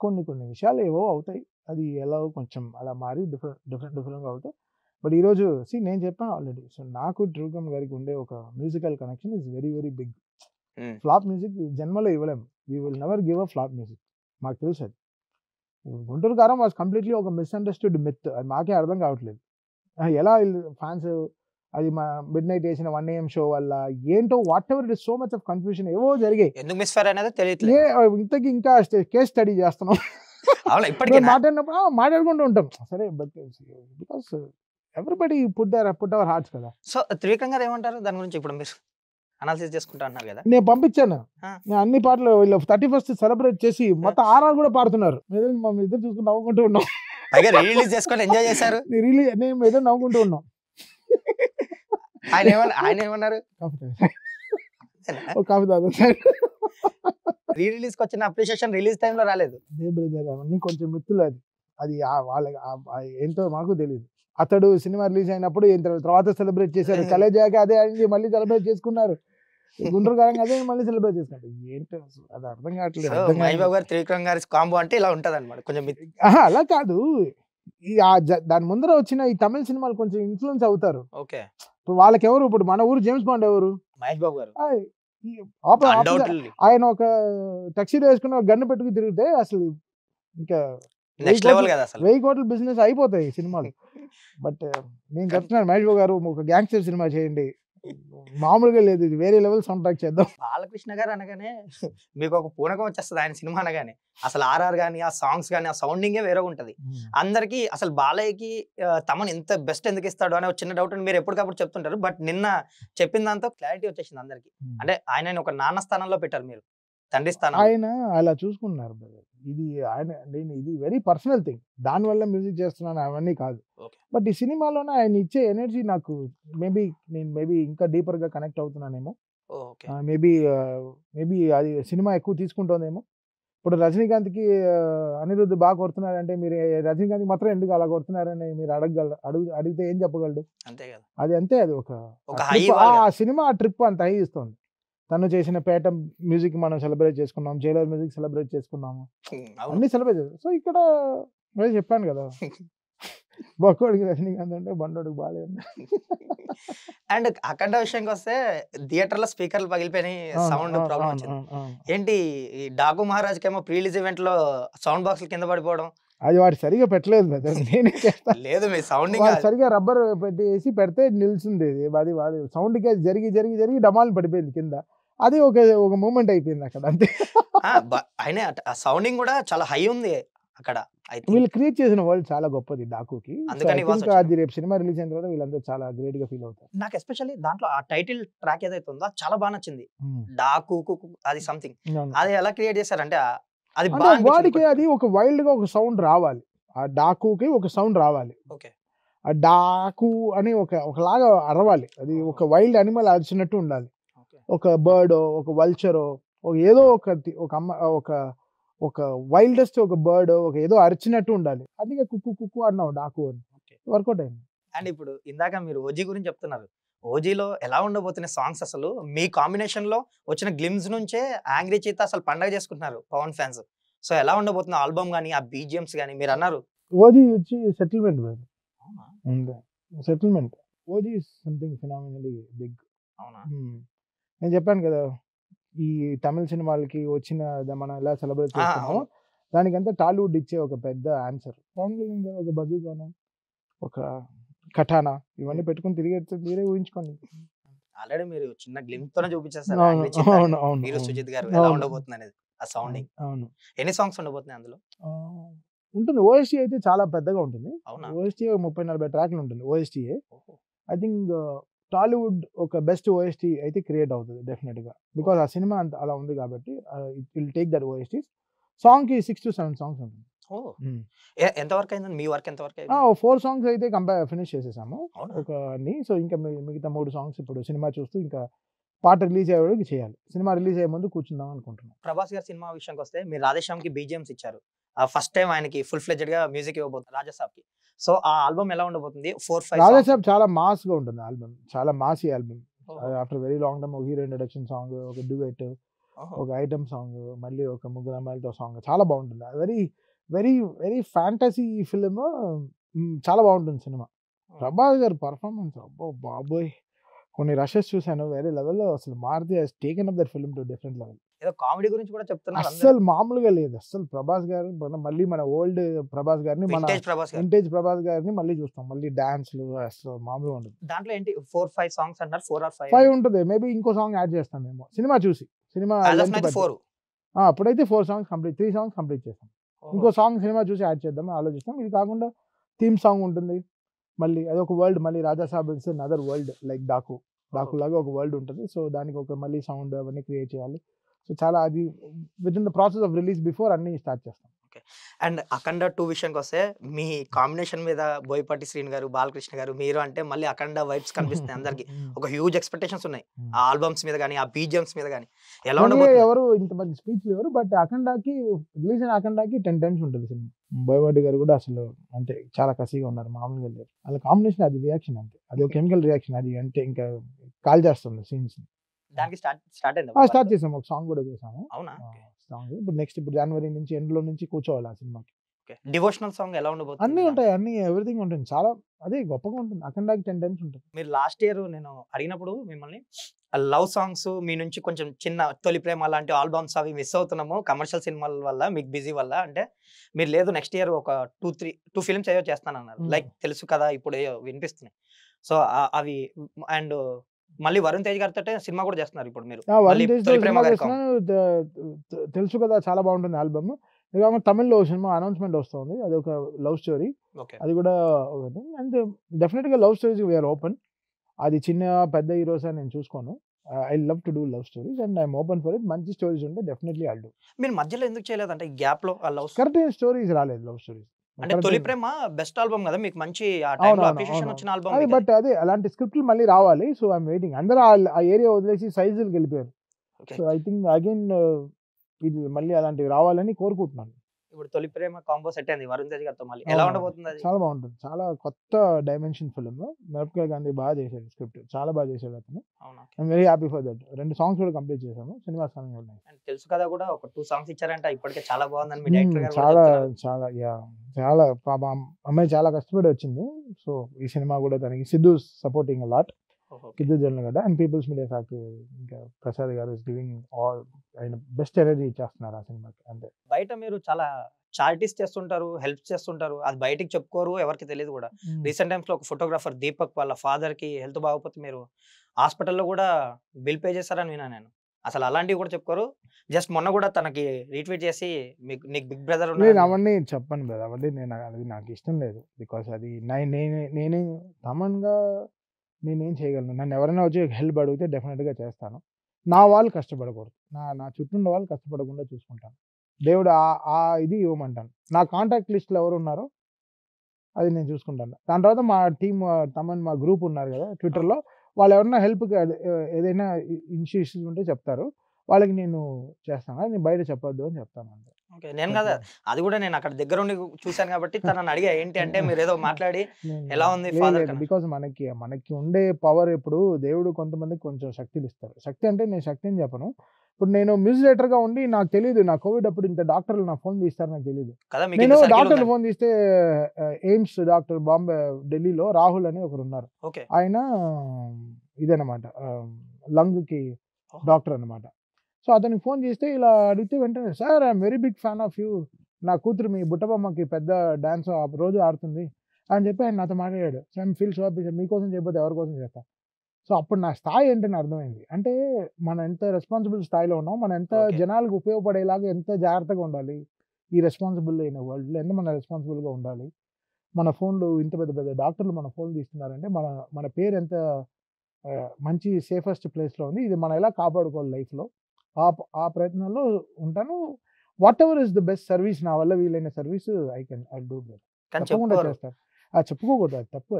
కొన్ని విషయాలు ఏవో అవుతాయి, అది ఎలా కొంచెం అలా మారి డిఫరెంట్గా అవుతాయి. బట్ ఈరోజు నేను చెప్పాను ఆల్రెడీ. సో నాకు త్రివిక్రమ్ గారికి ఉండే ఒక musical connection is very very big. Flop music జన్మలో ఇవ్వలేము. We will never give a flop music. మాకు తెలుసు అది. గుంటూరు కారం వాజ్ కంప్లీట్లీ ఒక మిస్అండర్స్టూడ్ మిత్. అది మాకే అర్థం కావట్లేదు. ఎలా ఫ్యాన్స్ అది మా మిడ్ నైట్ వేసిన 1 AM షో వల్ల ఏంటో what ever it is, so much of confusion ఏవో జరిగాయి. ఎందుకు మిస్ ఫైర్ అనేది తెలియట్లేదు. ఇంతకీ ఇంకా కేస్ స్టడీ చేస్తున్నాం. మాట్లాడుకుంటూ ఉంటాం సరే. But because everybody put our hearts కదా. సో త్రివిక్రమ్ గారు ఏమంటారు దాని గురించి? ఇప్పుడు మీరు అనాలిసిస్ చేసుకుంటా అన్నారు కదా. నేను పంపించాను నేను అన్ని పాటలు. వీళ్ళు 31st సెలబ్రేట్ చేసి మొత్తం ఆర్ఆర్ కూడా పాడుతున్నారు. మా ఇద్దరు చూసుకుని నవ్వుకుంటూ ఉన్నాం. పైగా రిలీజ్ చేసుకొని ఎంజాయ్ చేశారు. నేను ఏదో నవ్వుకుంటూ ఉన్నాం. ఆయన ఏమన్నారు? రీ రిలీజ్ కి వచ్చిన అప్రిషియేషన్ రిలీజ్ టైంలో రాలేదు. అవన్నీ కొంచెం మిత్తులు. అది వాళ్ళకి ఏంటో మాకు తెలియదు. అతడు సినిమా రిలీజ్ అయినప్పుడు తర్వాత సెలబ్రేట్ చేశారు. కలేజాక అదే అయింది, మళ్ళీ సెలబ్రేట్ చేసుకున్నారు. గుంటూరు గారంగా అదే మళ్ళీ సెలబ్రేట్ చేసుకుంటారు. ఏంటో అది అర్థం కావట్లేదు. మహేష్ బాబు గారు త్రివిక్రమ్ గారి కాంబో అంటే ఇలా ఉంటది అనమాట. కొంచెం అలా కాదు, దాని ముందర వచ్చిన ఈ తమిళ సినిమాలు కొంచెం ఇన్ఫ్లుయెన్స్ అవుతారు. ఓకే. ఇప్పుడు వాళ్ళకి ఎవరు, ఇప్పుడు మన ఊరు జేమ్స్ బాండ్ ఎవరు? మహేష్ బాబు గారు. ఆయన ఒక టాక్సీలో వేసుకుని గన్ను పెట్టుకుని తిరిగితే అసలు ఇంకా నెక్స్ట్ లెవెల్ కదా. అసలు 1000 కోట్ల బిజినెస్ అయిపోతాయి సినిమాలు. బట్ నేను చెప్తున్నాను, మహేష్ బాబు గారు ఒక గ్యాంగ్స్టర్ సినిమా చేయండి, మామూలుగా లేదు, ఇది వేరే లెవెల్ సౌండ్ ట్రాక్ చేద్దాం. బాలకృష్ణ గారు అనగానే మీకు ఒక పూనకం వచ్చేస్తుంది ఆయన సినిమా అనగానే. అసలు ఆర్ఆర్ గానీ, ఆ సాంగ్స్ గానీ, ఆ సౌండింగే వేరే ఉంటది. అందరికి అసలు బాలయ్యకి తమను ఇంత బెస్ట్ ఎందుకు ఇస్తాడు అనే ఒక చిన్న డౌట్ మీరు ఎప్పటికప్పుడు చెప్తుంటారు. బట్ నిన్న చెప్పిన దాంతో క్లారిటీ వచ్చేసింది అందరికి. అంటే ఆయన ఒక నాన్న స్థానంలో పెట్టారు, మీరు తండ్రి స్థానం. ఆయన అలా చూసుకున్నారు. ఇది ఆయన ఇది వెరీ పర్సనల్ థింగ్. దానివల్ల మ్యూజిక్ చేస్తున్నాను అవన్నీ కాదు. బట్ ఈ సినిమాలోనే ఆయన ఇచ్చే ఎనర్జీ నాకు నేను ఇంకా డీపర్ గా కనెక్ట్ అవుతున్నానేమో. మేబీ అది సినిమా ఎక్కువ తీసుకుంటోందేమో. ఇప్పుడు రజనీకాంత్కి అనిరుద్ధ్ బాగా కొడుతున్నారంటే మీరు రజనీకాంత్ మాత్రం ఎందుకు అలా కొడుతున్నారని మీరు అడిగితే ఏం చెప్పగలడు? అంతే కదా. అది అంతే, అది ఒక ఒక హై ఆ సినిమా ఆ ట్రిప్ అంత హై ఇస్తుంది. తను చేసిన పేట మ్యూజిక్ మనం సెలబ్రేట్ చేసుకున్నాం, జైలర్ మ్యూజిక్ సెలబ్రేట్ చేసుకున్నాము, అన్ని సెలబ్రేట్ చేస్తాం. సో ఇక్కడ నేను చెప్పాను కదా, బొక్కోడికి రజనీకాంత్ అంటే బండోడికి బాగాలేదు. అండ్ అఖండ విషయానికి వస్తే థియేటర్ లో స్పీకర్లు పగిలిపోయినాయి, సౌండ్ ప్రాబ్లం వచ్చింది. ఏంటి ఈ డాకు మహారాజ్ కేమో ప్రీ రిలీజ్ ఈవెంట్ లో సౌండ్ బాక్స్ కింద పడిపోవడం, అది వాడు సరిగా పెట్టలేదు బ్రదర్, నేనే చేస్తాను. లేదు మీ సౌండింగ్ వాడు సరిగా రబ్బర్ వేసి పెడితే నిల్చుంది, అది వాడి సౌండ్కి జరిగి జరిగి జరిగి డమాల్ పడిపోయింది కింద. అది ఒక మూమెంట్ అయిపోయింది అక్కడ, అంతే. అయినా సౌండింగ్ కూడా చాలా హై ఉంది అక్కడ. వీళ్ళు క్రియేట్ చేసిన వరల్డ్ చాలా గొప్పది డాకుకి, అందుకని అది రేపు సినిమా రిలీజ్ అయిన తర్వాత వీళ్ళందరూ చాలా గ్రేట్ గా ఫీల్ అవుతారు. నాకు ఎస్పెషల్లీ దాంట్లో ఆ టైటిల్ ట్రాక్ ఏదైతే ఉందో చాలా బాగా నచ్చింది, డాకు అది సంథింగ్. అది ఎలా క్రియేట్ చేశారంటే అది వాడికి అది ఒక వైల్డ్ గా ఒక సౌండ్ రావాలి, ఆ డాకుకి ఒక సౌండ్ రావాలి. ఓకే, ఆ డాకు అని ఒకలాగా అరవాలి, అది ఒక వైల్డ్ అనిమల్ అరిచినట్టు ఉండాలి. ఒక బర్డ్, ఒక వల్చరో, ఏదో ఒక వైల్డెస్ట్ ఒక బర్డ్ ఏదో అరిచినట్టు ఉండాలి. అందుకే కుక్కు కుక్కు అన్నావు డాకు అని, వర్కౌట్ అయింది. అండ్ ఇప్పుడు ఇందాక మీరు ఓజీ గురించి చెప్తున్నారు, ఓజీలో ఎలా ఉండబోతున్న సాంగ్స్, అసలు మీ కాంబినేషన్ లో వచ్చిన గ్లిమ్స్ నుంచే యాంగ్రీ చీతా అసలు పండగ చేసుకుంటున్నారు పవన్ ఫ్యాన్స్. సో ఎలా ఉండబోతున్న ఆల్బమ్ గానీ ఆ బీజిఎమ్స్ గానీ? మీరు అన్నారు ఓజీ వచ్చి settlement, settlement. OG is something phenomenally big. అవునా? నేను చెప్పాను కదా, ఈ తమిళ సినిమాలకి వచ్చిన మనం ఎలా సెలబ్రేట్ చేస్తున్నామో దానికంతా టాలీవుడ్ ఇచ్చే ఒక పెద్ద ఆన్సర్. ఒక బజూగాను, ఒక కటానా, ఇవన్నీ పెట్టుకుని మీరే ఊహించుకోండి. ఆల్రెడీ మీరు చిన్న గ్లిమ్స్ తోనే చూపించేస్తారు మీరు సుజిత్ గారు ఎలా ఉండబోతుంది అనేది, ఆ సౌండింగ్. అవును. ఎన్ని సాంగ్స్ ఉండబోతున్నాయి అందులో? ఉంటుంది, ఓఎస్టీ అయితే చాలా పెద్దగా ఉంటుంది. అవునా? ఓఎస్టీ 30-40 ట్రాక్లు ఉంటుంది ఓఎస్టీ. ఐ థింక్ టాలీవుడ్ ఒక బెస్ట్ ఓఎస్టీ అయితే క్రియేట్ అవుతుంది డెఫినెట్ గా, బికాస్ ఆ సినిమా అంత అలా ఉంది కాబట్టి it will take that OST. Song కి 6 to 7 సాంగ్స్ ఉంటుంది. ఎంత వరకు అయింది మీ వర్క్? ఎంత వరకు? 4 సాంగ్స్ అయితే ఫినిష్ చేసేసాము ఒక అన్ని. సో ఇంకా మిగతా 3 సాంగ్స్ ఇప్పుడు సినిమా చూస్తూ ఇంకా పాట రిలీజ్ అయ్యేవాడికి చేయాలి. సినిమా రిలీజ్ అయ్యే ముందు కూర్చుందాం అనుకుంటున్నాం. ప్రభాస్ గారి సినిమా విషయానికి వస్తే మీరు రాధేశ్యామ్ కి బీజిఎమ్స్ ఇచ్చారు, ఫస్ట్ టైం ఆయనకి ఫుల్ ఫ్లెడ్జెడ్ గా మ్యూజిక్ ఇవ్వబోతుంది రాజాసాబ్ కి. సో ఆ ఆల్బమ్ ఎలా ఉండబోతుంది? 4-5 రాజాసాబ్ చాలా మాస్ గా ఉంటుంది ఆల్బమ్, చాలా massy album. After very long time ఒక హీరో ఇంట్రడక్షన్ సాంగ్, ఒక డ్యూయెట్, ఒక ఐటమ్ సాంగ్, మళ్ళీ ఒక ముగ్గురు అమ్మాయిలతో సాంగ్, చాలా బాగుంటుంది. Very very very fantasy film, చాలా బాగుంటుంది సినిమా. ప్రభాస్ గారి పర్ఫార్మెన్స్ అబ్బో బాబోయ్, కొన్ని రషెస్ చూసాను వేరే లెవెల్లో. అసలు Maruthi has taken up that film to different level. ఏదో కామెడీ గురించి కూడా చెప్తున్నారు, అసలు మామూలుగా లేదు. అసలు ప్రభాస్ గారు మళ్ళీ మన ఓల్డ్ ప్రభాస్ గారిని, మన వింటేజ్ ప్రభాస్ గారిని మళ్ళీ చూస్తాం. మళ్ళీ డాన్స్లు అసలు మామూలుగా ఉండదు. దాంట్లో ఏంటి 4-5 సాంగ్స్ అంటారు? 4 or 5 ఉంటుంది. మేబీ ఇంకో సాంగ్ యాడ్ చేస్తాం మేము సినిమా చూసి. సినిమా అప్పుడైతే 4 సాంగ్స్ కంప్లీట్, 3 సాంగ్స్ కంప్లీట్ చేస్తాం. ఇంకో సాంగ్ సినిమా చూసి యాడ్ చేద్దాం ఆలోచిస్తాం. ఇది కాకుండా థీమ్ సాంగ్ ఉంటుంది మళ్ళీ, అదొక వరల్డ్. మళ్ళీ Rajasaab it's another world, like Daaku లాగా ఒక వరల్డ్ ఉంటుంది. సో దానికి ఒక మళ్ళీ సౌండ్ అవన్నీ క్రియేట్ చేయాలి. సో చాలా అది with in the process of release before అన్ని స్టార్ట్ చేస్తాం. ఓకే. అండ్ అఖండ 2 విషయానికి వస్తే మీ కాంబినేషన్ మీద బోయపాటి శ్రీను గారు, బాలకృష్ణ గారు, మీరు అంటే మళ్ళీ అఖండ వైబ్స్ కనిపిస్తున్నాయి అందరికి. ఒక హ్యూజ్ ఎక్స్పెక్టేషన్స్ ఉన్నాయి ఆ ఆల్బమ్స్ మీద కానీ, ఆ బీజిఎమ్స్ మీద కానీ. ఎలా ఉండబోతుంది? ఎవరు ఇంత మంచి స్పీచ్లు ఎవరు, బట్ అఖండాకి రిలీజ్ అయిన అఖండాకి 10 times ఉంటుంది సినిమా. బోయపాటి గారు కూడా అసలు అంతే చాలా కసిగా ఉన్నారు, మామూలుగా లేరు. వాళ్ళ కాంబినేషన్ అది రియాక్షన్ అంతే, అది ఒక కెమికల్ రియాక్షన్. అది అంటే ఇంకా కాల్ చేస్తుంది సీన్స్. దానికి స్టార్ట్ చేసాము, ఒక సాంగ్ కూడా చేసాము. అవునా? సాంగ్ ఇప్పుడు జనవరి నుంచి ఎండ్లో నుంచి కూర్చోవాలి ఆ సినిమాకి. డివోషనల్ సాంగ్ ఎలా ఉండబోతుంది? అన్ని ఉంటాయి, అన్ని ఎవ్రీథింగ్ ఉంటుంది, చాలా అదే గొప్పగా ఉంటుంది. అఖండాకి 10 times ఉంటుంది. మీరు లాస్ట్ ఇయర్ నేను అడిగినప్పుడు మిమ్మల్ని లవ్ సాంగ్స్ మీ నుంచి కొంచెం చిన్న తొలి ప్రేమ లాంటి ఆల్బమ్స్ అవి మిస్ అవుతున్నాము కమర్షియల్ సినిమాల వల్ల, మీకు బిజీ వల్ల అంటే, మీరు లేదు నెక్స్ట్ ఇయర్ ఒక 2 ఫిల్మ్స్ ఏవో చేస్తానన్నారు. లైక్ తెలుసు కదా ఇప్పుడు వినిపిస్తున్నాయి. సో అవి అండ్ మళ్ళీ వరుణ్ తేజ్ గారితో సినిమా కూడా చేస్తున్నారు ఇప్పుడు మీరు. తెలుసు కదా చాలా బాగుంటుంది ఆల్బమ్. తమిళ్లో సినిమా అనౌన్స్మెంట్ వస్తుంది, అది ఒక లవ్ స్టోరీ. అది కూడా ఒకటి. అండ్ డెఫినెట్ గా లవ్ స్టోరీస్ వీఆర్ ఓపెన్. అది చిన్న పెద్ద హీరోస్ అని నేను చూసుకోను. I love to do love stories and I'm open for it. మంచి స్టోరీస్ ఉంటే డెఫినెట్లీ ఐ డూ. మీరు మధ్యలో ఎందుకు చేయలేదంటే గ్యాప్ లో లవ్ కరెక్ట్ స్టోరీస్ రాలేదు, లవ్ స్టోరీస్. అంటే తొలి ప్రేమ బెస్ట్ ఆల్బమ్ కదా, మీకు మంచి ఆ టైంలో అప్రిషియేషన్ వచ్చిన ఆల్బమ్ అది. బట్ అదే అలాంటి స్క్రిప్ట్లు మళ్ళీ రావాలి. So I'm waiting. అందరూ ఆ ఏరియా వదిలేసి సైజులకు వెళ్ళిపోయారు. సో ఐ థింక్ అగైన్ ఇది మళ్ళీ అలాంటివి రావాలని కోరుకుంటున్నాను. ఇప్పుడు తొలి ప్రేమ కాంబో సెట్ అయింది వరుణ్ తేజ్ గారితో మళ్ళీ. ఎలా ఉండబోతుంది అది? చాలా బాగుంటుంది. చాలా కొత్త డైమెన్షన్ ఫిల్మ్. మిరపకాయ గాంధీ బాగా చేశాడు స్క్రిప్ట్. చాలా బాగా చేశాడు అతను. అవునా? I'm very happy for that. 2 songs కూడా కంప్లీట్ చేశాము. సినిమా సాంగ్స్ ఉన్నాయి. అండ్ తెలుసు కదా కూడా ఒక 2 సాంగ్స్ ఇచ్చారంట. ఇప్పటికే చాలా బాగుందని మీ డైరెక్టర్ గారు కూడా చాలా చెప్తున్నారు. చాలా చాలా పాపం అమ్మాయి చాలా కష్టపడి వచ్చింది. సో ఈ సినిమా కూడా తనకి Siddhu supporting a lot. Okay. Siddhu Jonnalagadda and People Media Factory ఇంకా ప్రసాద్ గారు ఇస్ గివింగ్ ఆల్ ఆయన బెస్ట్ ఎనర్జీ ఇచ్చేస్తున్నారు ఆ సినిమాకి. అంతే. బయట మీరు చాలా చారిటీస్ చేస్తుంటారు, హెల్ప్ చేస్తుంటారు. అది బయటికి చెప్పుకోరు, ఎవరికి తెలియదు కూడా. రీసెంట్ టైమ్స్ లో ఒక ఫోటోగ్రాఫర్ దీపక్ వాళ్ళ ఫాదర్ కి హెల్త్ బాగోకపోతే మీరు హాస్పిటల్లో కూడా బిల్ పే చేశారని విన్నా నేను. అసలు అలాంటివి కూడా చెప్పుకోరు. జస్ట్ మొన్న కూడా తనకి రీట్వీట్ చేసి నీకు బిగ్ బ్రదర్ నేను అవన్నీ చెప్పను బ్రదర్. అవన్నీ అది నాకు ఇష్టం లేదు. బికాస్ అది నేనే కామన్గా నేనేం చేయగలను. నన్ను ఎవరైనా వచ్చి హెల్ప్ అడిగితే డెఫినెట్గా చేస్తాను. నా వాళ్ళు కష్టపడకూడదు. నా చుట్టూ ఉన్న వాళ్ళు కష్టపడకుండా చూసుకుంటాను. దేవుడు ఇది ఇవ్వమంటాను. నా కాంటాక్ట్ లిస్ట్లో ఎవరు ఉన్నారో అది నేను చూసుకుంటాను. దాని తర్వాత మా టీమ్ తమన్ మా గ్రూప్ ఉన్నారు కదా ట్విట్టర్లో, వాళ్ళు ఎవరైనా హెల్ప్కి ఏదైనా ఇష్యూస్ ఉంటే చెప్తారు. వాళ్ళకి నేను చేస్తాను. నేను బయట చెప్పొద్దు అని చెప్తాను అంతే. ఓకే. నేను కదా అది కూడా నేను అక్కడ దగ్గర ఉండి చూశాను కాబట్టి తనని అడిగా ఏంటి అంటే మీరు ఏదో మాట్లాడి ఎలా ఉంది ఫాదర్ కన్నా. బికాస్ మనకి ఉండే పవర్ ఇప్పుడు దేవుడు కొంతమందికి కొంచెం శక్తులు ఇస్తారు. శక్తి అంటే నేను శక్తి అని చెప్పను. ఇప్పుడు నేను మ్యూజిక్ డైరెక్టర్గా ఉండి నాకు తెలియదు నా కోవిడ్ అప్పుడు ఇంత డాక్టర్లు నా ఫోన్ తీస్తారు నాకు తెలియదు. కదా మీకు నేను ఇంత circle డాక్టర్లు ఉందని. ఫోన్ తీస్తే ఎయిమ్స్ డాక్టర్ బాంబే ఢిల్లీలో రాహుల్ అని ఒకరు ఉన్నారు. ఓకే. ఆయన ఇదనమాట లంగ్కి డాక్టర్ అనమాట. సో అతనికి ఫోన్ చేస్తే ఇలా అడిగితే వెంటనే sir I'm very big fan of you, నా కూతురు మీ బుట్టబొమ్మకి పెద్ద డాన్స్ రోజు ఆడుతుంది అని చెప్పి ఆయన నాతో మాట్లాడాడు. So I'm feel so happy sir, మీకోసం చేయకపోతే ఎవరి కోసం చేస్తా. సో అప్పుడు నా స్థాయి ఏంటని అర్థమైంది. అంటే మనం ఎంత రెస్పాన్సిబుల్ స్థాయిలో ఉన్నాం, మనం ఎంత Okay. జనాలకు ఉపయోగపడేలాగా ఎంత జాగ్రత్తగా ఉండాలి, ఈ రెస్పాన్సిబుల్ అయిన వరల్డ్లో ఎంత మన రెస్పాన్సిబుల్గా ఉండాలి. మన ఫోన్లు ఇంత పెద్ద పెద్ద డాక్టర్లు మన ఫోన్ తీస్తున్నారంటే మన పేరు ఎంత మంచి సేఫెస్ట్ ప్లేస్లో ఉంది. ఇది మనం ఎలా కాపాడుకోవాలి లైఫ్లో, ఆ ప్రయత్నంలో ఉంటాను. What ever is the best service, నా వల్ల వీలైన సర్వీస్ ఐ డూ దట్. కానీ తప్పకుండా చెప్పుకోరు. చేస్తాను. చెప్పుకోకూడదు, అది తప్పు.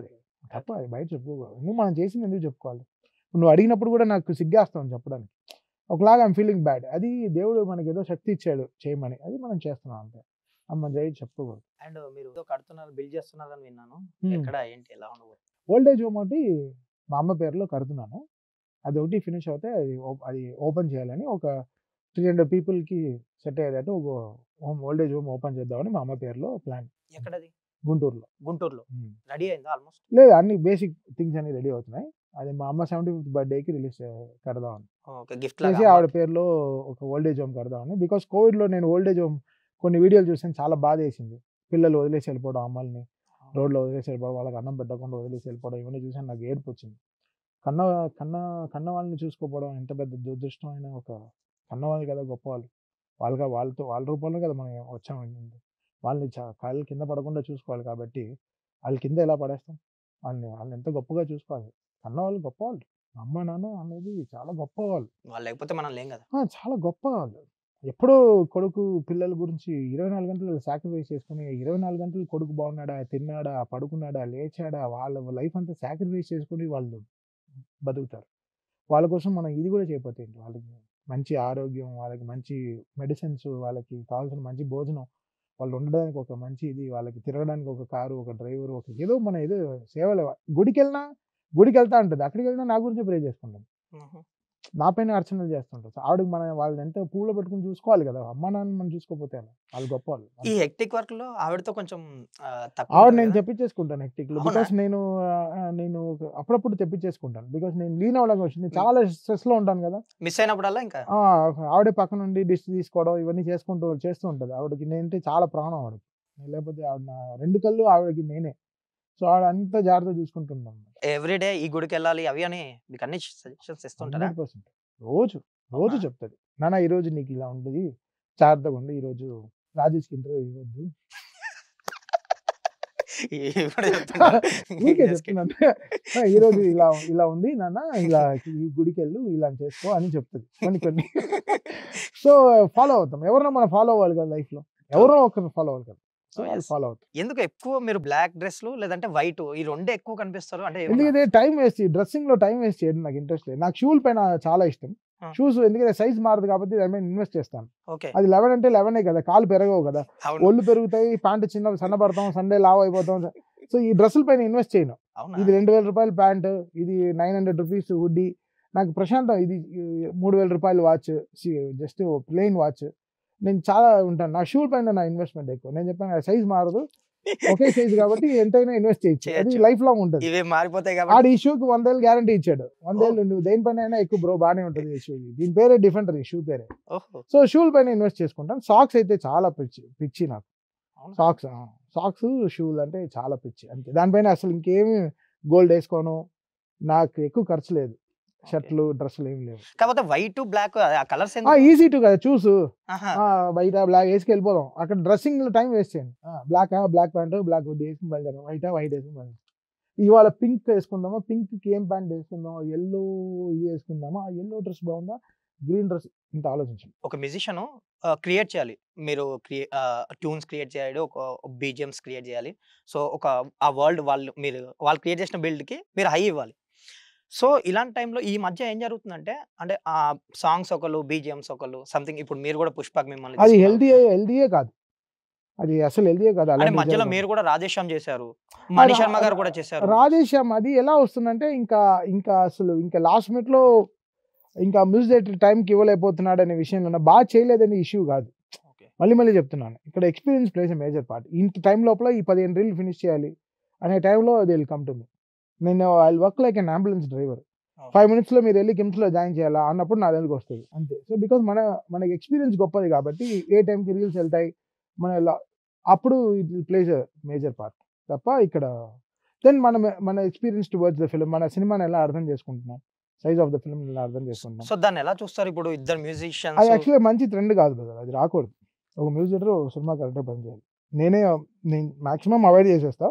అది బయట చెప్పుకోకూడదు. నువ్వు మనం చేసింది ఎందుకు చెప్పుకోవాలి? నువ్వు అడిగినప్పుడు కూడా నాకు సిగ్గేస్తాను చెప్పడానికి. ఒకలాగా ఐమ్ ఫీలింగ్ బ్యాడ్. అది దేవుడు మనకి ఏదో శక్తి ఇచ్చాడు చేయమని, అది మనం చేస్తున్నాం అంతే. మన దయ చెప్పుకోకూడదు. అండ్ మీరు ఏదో కడుతున్నారు, బిల్ చేస్తున్నారు అని విన్నాను. ఎక్కడ ఏంటి ఎలా ఉండబోతుంది? ఓల్డేజ్ హోమ్ ఒకటి మా అమ్మ పేరులో కడుతున్నాను. అది ఒకటి ఫినిష్ అవుతే అది ఓపెన్ చేయాలని, ఒక 300 పీపుల్కి సెట్ అయ్యేటట్టు ఒక ఓల్డేజ్ హోమ్ ఓపెన్ చేద్దామని మా అమ్మ పేరులో ప్లాన్. ఎక్కడది? గుంటూరులో. గుంటూరులో. రెడీ అయిందా ఆల్మోస్ట్? లేదు, అన్ని బేసిక్ థింగ్స్ అన్ని రెడీ అవుతున్నాయి. అది మా అమ్మ 75th బర్త్డేకి రిలీజ్ కడదామని ఓకే. గిఫ్ట్ చేసి లాగా ఆవిడ పేరులో ఒక ఓల్డేజ్ హోమ్ కడదామని. బికాస్ కోవిడ్లో నేను ఓల్డేజ్ హోమ్ కొన్ని వీడియోలు చూసాను, చాలా బాధ వేసింది. పిల్లలు వదిలేసి వెళ్ళిపోవడం, అమ్మల్ని రోడ్లో వదిలేసి వెళ్ళిపోవడం, వాళ్ళకి అన్నం పెట్టకుండా వదిలేసి వెళ్ళిపోవడం, ఇవన్నీ చూసాను నాకు ఏడుపు వచ్చింది. కన్న కన్న వాళ్ళని చూసుకోపోవడం ఎంత పెద్ద దురదృష్టమైన. ఒక కన్నవాళ్ళు కదా గొప్పవాళ్ళు, వాళ్ళ రూపంలో కదా మనం వచ్చాము. వాళ్ళని కాళ్ళు కింద పడకుండా చూసుకోవాలి. కాబట్టి వాళ్ళ కింద ఎలా పడేస్తాం? వాళ్ళని ఎంత గొప్పగా చూసుకోవాలి. కన్నవాళ్ళు గొప్పవాళ్ళు. అమ్మ నాన్న అనేది చాలా గొప్పవాళ్ళు. వాళ్ళు లేకపోతే మనం లేం కదా. చాలా గొప్పవాళ్ళు. ఎప్పుడో కొడుకు పిల్లల గురించి 24 గంటలు సాక్రిఫైస్ చేసుకుని, 24 గంటలు కొడుకు బాగున్నాడా, తిన్నాడా, పడుకున్నాడా, లేచాడా, వాళ్ళ లైఫ్ అంతా సాక్రిఫైస్ చేసుకుని వాళ్ళు బతుకుతారు. వాళ్ళ కోసం మనం ఇది కూడా చేయకపోతే ఏంటి? వాళ్ళకి మంచి ఆరోగ్యం, వాళ్ళకి మంచి మెడిసిన్స్, వాళ్ళకి కావాల్సిన మంచి భోజనం, వాళ్ళు ఉండడానికి ఒక మంచి ఇది, వాళ్ళకి తిరగడానికి ఒక కారు, ఒక డ్రైవర్, ఒక ఏదో మన ఏదో సేవలు. గుడికి వెళ్తా ఉంటుంది, అక్కడికి వెళ్ళినా నా గురించి ప్రే చేసుకుంటాను, నా పైన అర్చనలు చేస్తుంటారు. ఆవిడకి మనం వాళ్ళని ఎంత పూలో పెట్టుకుని చూసుకోవాలి కదా. అమ్మ నాన్న మనం చూసుకోకపోతే వాళ్ళు గొప్ప వాళ్ళు. ఈ హెక్టిక్ వర్క్ లో ఆవిడతో కొంచెం ఆవిడ నేను తెప్పించేసుకుంటాను హెక్టిక్ లో. బికాస్ నేను అప్పుడప్పుడు తెప్పించేసుకుంటాను. బికాస్ నేను లీన్ అవ్వడానికి వచ్చింది, చాలా స్ట్రెస్ లో ఉంటాను కదా. మిస్ అయినప్పుడల్లా ఇంకా ఆవిడే పక్క నుండి డిష్ తీసుకోవడం ఇవన్నీ చేస్తూ ఉంటుంది. ఆవిడకి నేనంటే చాలా ప్రాణం ఆవిడకి. లేకపోతే ఆవిడ నా 2 కళ్ళు ఆవిడకి నేనే. సో ఆవిడ అంత జాగ్రత్త చూసుకుంటున్నాను. ఎవ్రీడే ఈ గుడికి వెళ్ళాలి అవి అని మీకు అన్ని సజెషన్స్ ఇస్తుంటారా? 100% రోజు చెప్తుంది, నాన్న ఈరోజు నీకు ఇలా ఉంటుంది, జాగ్రత్తగా ఉండి, ఈరోజు రాజేష్కి ఇంటర్వ్యూ ఇవ్వద్దు. చెప్తున్నాను, ఈరోజు ఇలా ఉంది నాన్న, ఇలా ఈ గుడికి వెళ్ళు, ఇలా చేసుకో అని చెప్తుంది కొన్ని. సో ఫాలో అవుతాం. ఎవరన్నా మనం ఫాలో అవ్వాలి కదా లైఫ్ లో, ఎవరో ఒకరు ఫాలో అవ్వాలి కదా. ఫాలో అవుతాం. ఎందుకు ఎక్కువ మీరు బ్లాక్ డ్రెస్ లు లేదంటే వైట్, ఈ రెండే ఎక్కువ కనిపిస్తారు? అంటే ఎందుకంటే టైం వేస్ట్, డ్రెస్సింగ్ లో టైం వేస్ట్ చేయడం నాకు ఇంట్రెస్ట్ లేదు. నాకు షూల పైన చాలా ఇష్టం. ఆ. షూస్ ఎందుకంటే సైజ్ మారదు కాబట్టి దాని మీద ఇన్వెస్ట్ చేస్తాను. ఓకే. అది 11 అంటే 11 కదా, కాలు పెరగవు కదా, అవును. ఒళ్ళు పెరుగుతాయి, ప్యాంట్ సన్నపడతాం, సండే లావ్ అయిపోతాం. సో ఈ డ్రెస్సుల పైన ఇన్వెస్ట్ చేయను. అవునా? ఇది 2000 రూపాయల ప్యాంట్, ఇది 900 రూపీస్ హుడ్డీ, నాకు ప్రశాంతం. ఇది 3000 రూపాయల వాచ్, జస్ట్ ప్లెయిన్ వాచ్. నేను చాలా ఉంటాను, నా షూ పైన నా ఇన్వెస్ట్మెంట్ ఎక్కువ. నేను చెప్పాను సైజ్ మారదు, ఒకే సైజ్ కాబట్టి ఎంతైనా ఇన్వెస్ట్ చేయొచ్చు, అది చేయొచ్చు. లైఫ్ లాంగ్ ఉంటుంది. ఇవే మారిపోతాయి ఆడు కాబట్టి ఈ షూకి 100 ఏళ్ళు గ్యారంటీ ఇచ్చాడు. 100 ఏళ్ళు నువ్వు దేనిపైన అయినా ఎక్కువ బ్రో బాగానే ఉంటుంది ఈ షూ. దీని పేరే డిఫరెంట్, ఈ షూ పేరే. ఓహో. సో షూల పైన ఇన్వెస్ట్ చేసుకుంటాను. సాక్స్ అయితే చాలా పిచ్చి నాకు. అవునా? సాక్స్ షూలు అంటే చాలా పిచ్చి అంతే. దానిపైన అసలు ఇంకేమి గోల్డ్ వేసుకోను, నాకు ఎక్కువ ఖర్చు లేదు. షర్ట్లు డ్రెస్సులు ఏమి లేవు. కాకపోతే వైట్ బ్లాక్ ఆ కలర్స్ ఈజీ టు కదా చూసు, బయట బ్లాక్ వేసుకు వెళ్ళిపోదాం. అక్కడ డ్రెస్సింగ్ లో టైం వేస్ట్ చేయండి. బ్లాక్ ప్యాంట్ బ్లాక్ హుడ్డీ వేసుకుని బయలుదేరాం, వైట్ వేసుకుని బయలుదేరాం. ఇవాళ పింక్ వేసుకుందామా, పింక్ కి ఏం ప్యాంట్ వేసుకుందామా, ఎల్లో ఇది వేసుకుందామా, ఆ ఎల్లో డ్రెస్ బాగుందా, గ్రీన్ డ్రెస్, ఇంత ఆలోచించండి. ఒక మ్యూజిషియన్ క్రియేట్ చేయాలి. మీరు ట్యూన్స్ క్రియేట్ చేయాలి, ఒక బీజిఎమ్స్ క్రియేట్ చేయాలి. సో ఆ వరల్డ్ వాళ్ళు క్రియేట్ చేసిన బిల్డ్ కి మీరు హై ఇవ్వాలి. సో ఇలాంటి టైంలో ఈ మధ్య ఏం జరుగుతుందంటే, అంటే ఆ సాంగ్స్ ఒకళ్ళు, బీజిఎమ్స్ ఒకళ్ళు, సంథింగ్. ఇప్పుడు మీరు కూడా పుష్పక్ మిమ్మల్ని అది తీసుకున్నారు. హెల్దీయే కాదు, అది అసలు హెల్దీయే కాదు. అంటే అలాంటివి మధ్యలో జరగదు. మీరు కూడా రాధేశ్యామ్ చేశారు, మణి శర్మ గారు కూడా చేశారు. రాధేశ్యామ్ అది ఎలా వస్తుందంటే, ఇంకా అసలు ఇంకా లాస్ట్ మినిట్ లో ఇంకా మ్యూజిక్ డైరెక్టర్ టైంకి ఇవ్వలేకపోతున్నాడు అనే విషయంలో బాగా చేయలేదని ఇష్యూ కాదు. ఓకే. మళ్ళీ చెప్తున్నాను, ఇక్కడ experience place a major part. ఇంత టైం లోపల ఈ 15 రీల్ ఫినిష్ చేయాలి అనే టైంలో they will come to me. నేను I work like an ambulance driver. 5 minutes లో మీరు వెళ్ళి కిమ్స్ లో జాయిన్ చేయాలా అన్నప్పుడు నా దగ్గరికి వస్తుంది అంతే. సో బికాస్ మనకి ఎక్స్పీరియన్స్ గొప్పది కాబట్టి ఏ టైంకి రీల్స్ వెళ్తాయి అప్పుడు it will place a major part తప్ప ఇక్కడ దెన్ మన ఎక్స్పీరియన్స్ టువర్డ్స్ ద ఫిల్మ్, మన సినిమాని ఎలా అర్థం చేసుకుంటున్నాం, సైజ్ ఆఫ్ ద ఫిల్మ్ ఎలా అర్థం చేసుకుంటున్నాం. సో దాన్ని ఎలా చూస్తారు ఇప్పుడు ఇద్దరు అది మ్యూజిషియన్స్? యాక్చువల్గా మంచి ట్రెండ్ కాదు బ్రదర్, అది రాకూడదు. ఒక మ్యూజిక్ సినిమా కరెక్ట్గా పనిచేయాలి. నేను మాక్సిమం అవాయిడ్ చేసేస్తా.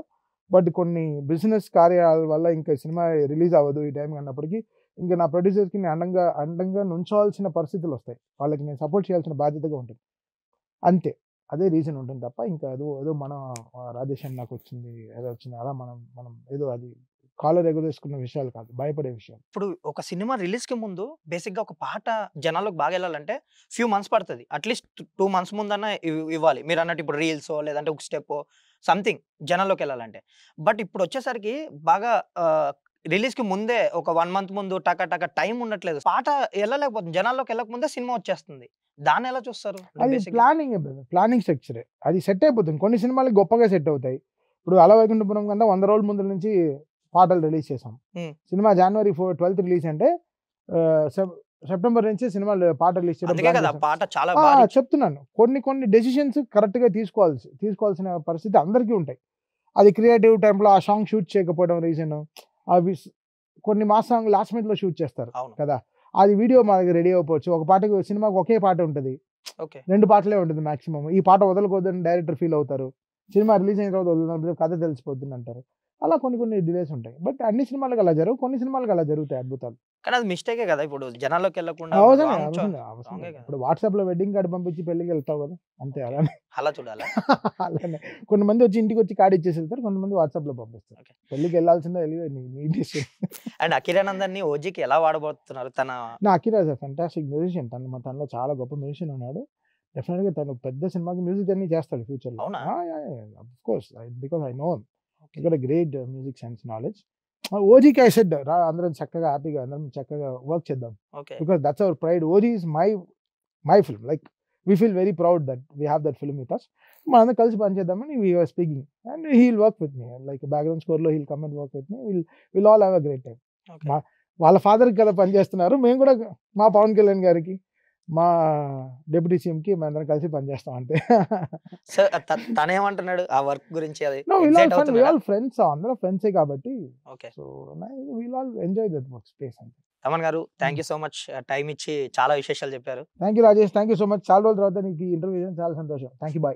బట్ కొన్ని బిజినెస్ కార్యాల వల్ల ఇంకా సినిమా రిలీజ్ అవ్వదు ఈ టైం అన్నప్పటికీ, ఇంకా నా ప్రొడ్యూసర్స్కి నేను అండంగా నుంచోవాల్సిన పరిస్థితులు వస్తాయి, వాళ్ళకి నేను సపోర్ట్ చేయాల్సిన బాధ్యతగా ఉంటుంది అంతే. అదే రీజన్ ఉంటుంది తప్ప ఇంకా ఏదో మనం రాధేశ్యామ్ నాకు వచ్చింది ఏదో వచ్చింది అలా మనం ఏదో అది కాలర్ ఎగరేసుకున్న విషయాలు కాదు, భయపడే విషయాలు. ఇప్పుడు ఒక సినిమా రిలీజ్ కి ముందు బేసిక్ గా ఒక పాట జనాలకు బాగా వెళ్ళాలంటే ఫ్యూ మంత్స్ పడుతుంది. అట్లీస్ట్ 2 months ముందన్నా ఇవ్వాలి. మీరు అన్నట్టు ఇప్పుడు రీల్స్ లేదంటే ఒక స్టెప్ సంథింగ్ జనాల్లోకి వెళ్ళాలంటే. బట్ ఇప్పుడు వచ్చేసరికి బాగా రిలీజ్ కి ముందే ఒక 1 month ముందు టక టైం ఉండట్లేదు. పాట వెళ్ళలేకపోతుంది, జనాల్లోకి వెళ్ళక ముందే సినిమా వచ్చేస్తుంది. దాన్ని ఎలా చూస్తారు? అది ప్లానింగ్ స్ట్రక్చరే, అది సెట్ అయిపోతుంది. కొన్ని సినిమాలు గొప్పగా సెట్ అవుతాయి. ఇప్పుడు అల వైకుంఠపురం కన్నా 100 రోజుల ముందు నుంచి పాటలు రిలీజ్ చేసాం. సినిమా January 12th రిలీజ్ అంటే సెప్టెంబర్ నుంచి సినిమాలు పాట రిలీజ్ చేయడం పాట చాలా చెప్తున్నాను. కొన్ని డెసిషన్స్ కరెక్ట్ గా తీసుకోవాల్సిన పరిస్థితి అందరికీ ఉంటాయి. అది క్రియేటివ్ టైంలో ఆ సాంగ్ షూట్ చేయకపోవడం రీజన్, అవి కొన్ని మాస్ సాంగ్ లాస్ట్ మినిట్ లో షూట్ చేస్తారు కదా, అది వీడియో మా దగ్గర రెడీ అయిపోవచ్చు. ఒక పాటకి సినిమాకి ఒకే పాట ఉంటుంది, 2 పాటలే ఉంటుంది మాక్సిమం. ఈ పాట వదలకూడదని డైరెక్టర్ ఫీల్ అవుతారు, సినిమా రిలీజ్ అయిన తర్వాత వదిలినప్పుడు కథ తెలిసిపోతుంది అంటారు. అలా కొన్ని డిలేస్ ఉంటాయి. బట్ అన్ని సినిమాలకు అలా జరగవు, కొన్ని సినిమాలకు అలా జరుగుతాయి అద్భుతాలు. కానీ అది మిస్టేకే కదా, ఇప్పుడు జనాల్లోకి వెళ్ళకుండా. ఇప్పుడు వాట్సాప్ లో వెడ్డింగ్ కార్డు పంపించి పెళ్లికి వెళ్తావు కదా, అంతే. అలానే అలా చూడాలి. అలానే కొంతమంది వచ్చి ఇంటికి వచ్చి కార్డు ఇచ్చేసి వెళ్తారు, కొంతమంది వాట్సాప్ లో పంపిస్తారు. పెళ్లికి వెళ్ళాల్సిందే అండ్ అకిరానందన్ ని ఓజీకి ఎలా వాడబోతున్నారు? నా అకిరాజ్ ఫెంటాస్టిక్ మ్యూజిషియన్, తనలో చాలా గొప్ప మ్యూజిషియన్ ఉన్నాడు. డెఫినెట్ గా తను పెద్ద సినిమాకి మ్యూజిక్ అన్ని చేస్తాడు ఫ్యూచర్ లో. Of course, because I know great music science knowledge. ఓజీకి ఐ సెడ్ రా, అందరం చక్కగా హ్యాపీగా అందరం చక్కగా వర్క్ చేద్దాం, because that's our pride. OG is my film, like we feel very proud that we have that film with us. మనందరం కలిసి పనిచేద్దామని we are speaking, and he will work with me, like background score లో he'll come and work with me. Will all have a great time. వాళ్ళ ఫాదర్కి కదా పనిచేస్తున్నారు, మేము కూడా మా పవన్ కళ్యాణ్ గారికి, మా డిప్యూటీ సీఎం కి మేము అందరం కలిసి పనిచేస్తాం అంతే. తనేమంటున్నాడు ఆ వర్క్ గురించి? ఫ్రెండ్స్, అందరం ఫ్రెండ్సే కాబట్టి will all enjoy that work space అంతే. తమన్ గారు, thank you so much, time ఇచ్చి చాలా విశేషాలు చెప్పారు. Thank you Rajesh, thank you so much. చాలా రోజుల తర్వాత నీకు ఈ ఇంటర్వ్యూ చాలా సంతోషం. Thank you, bye.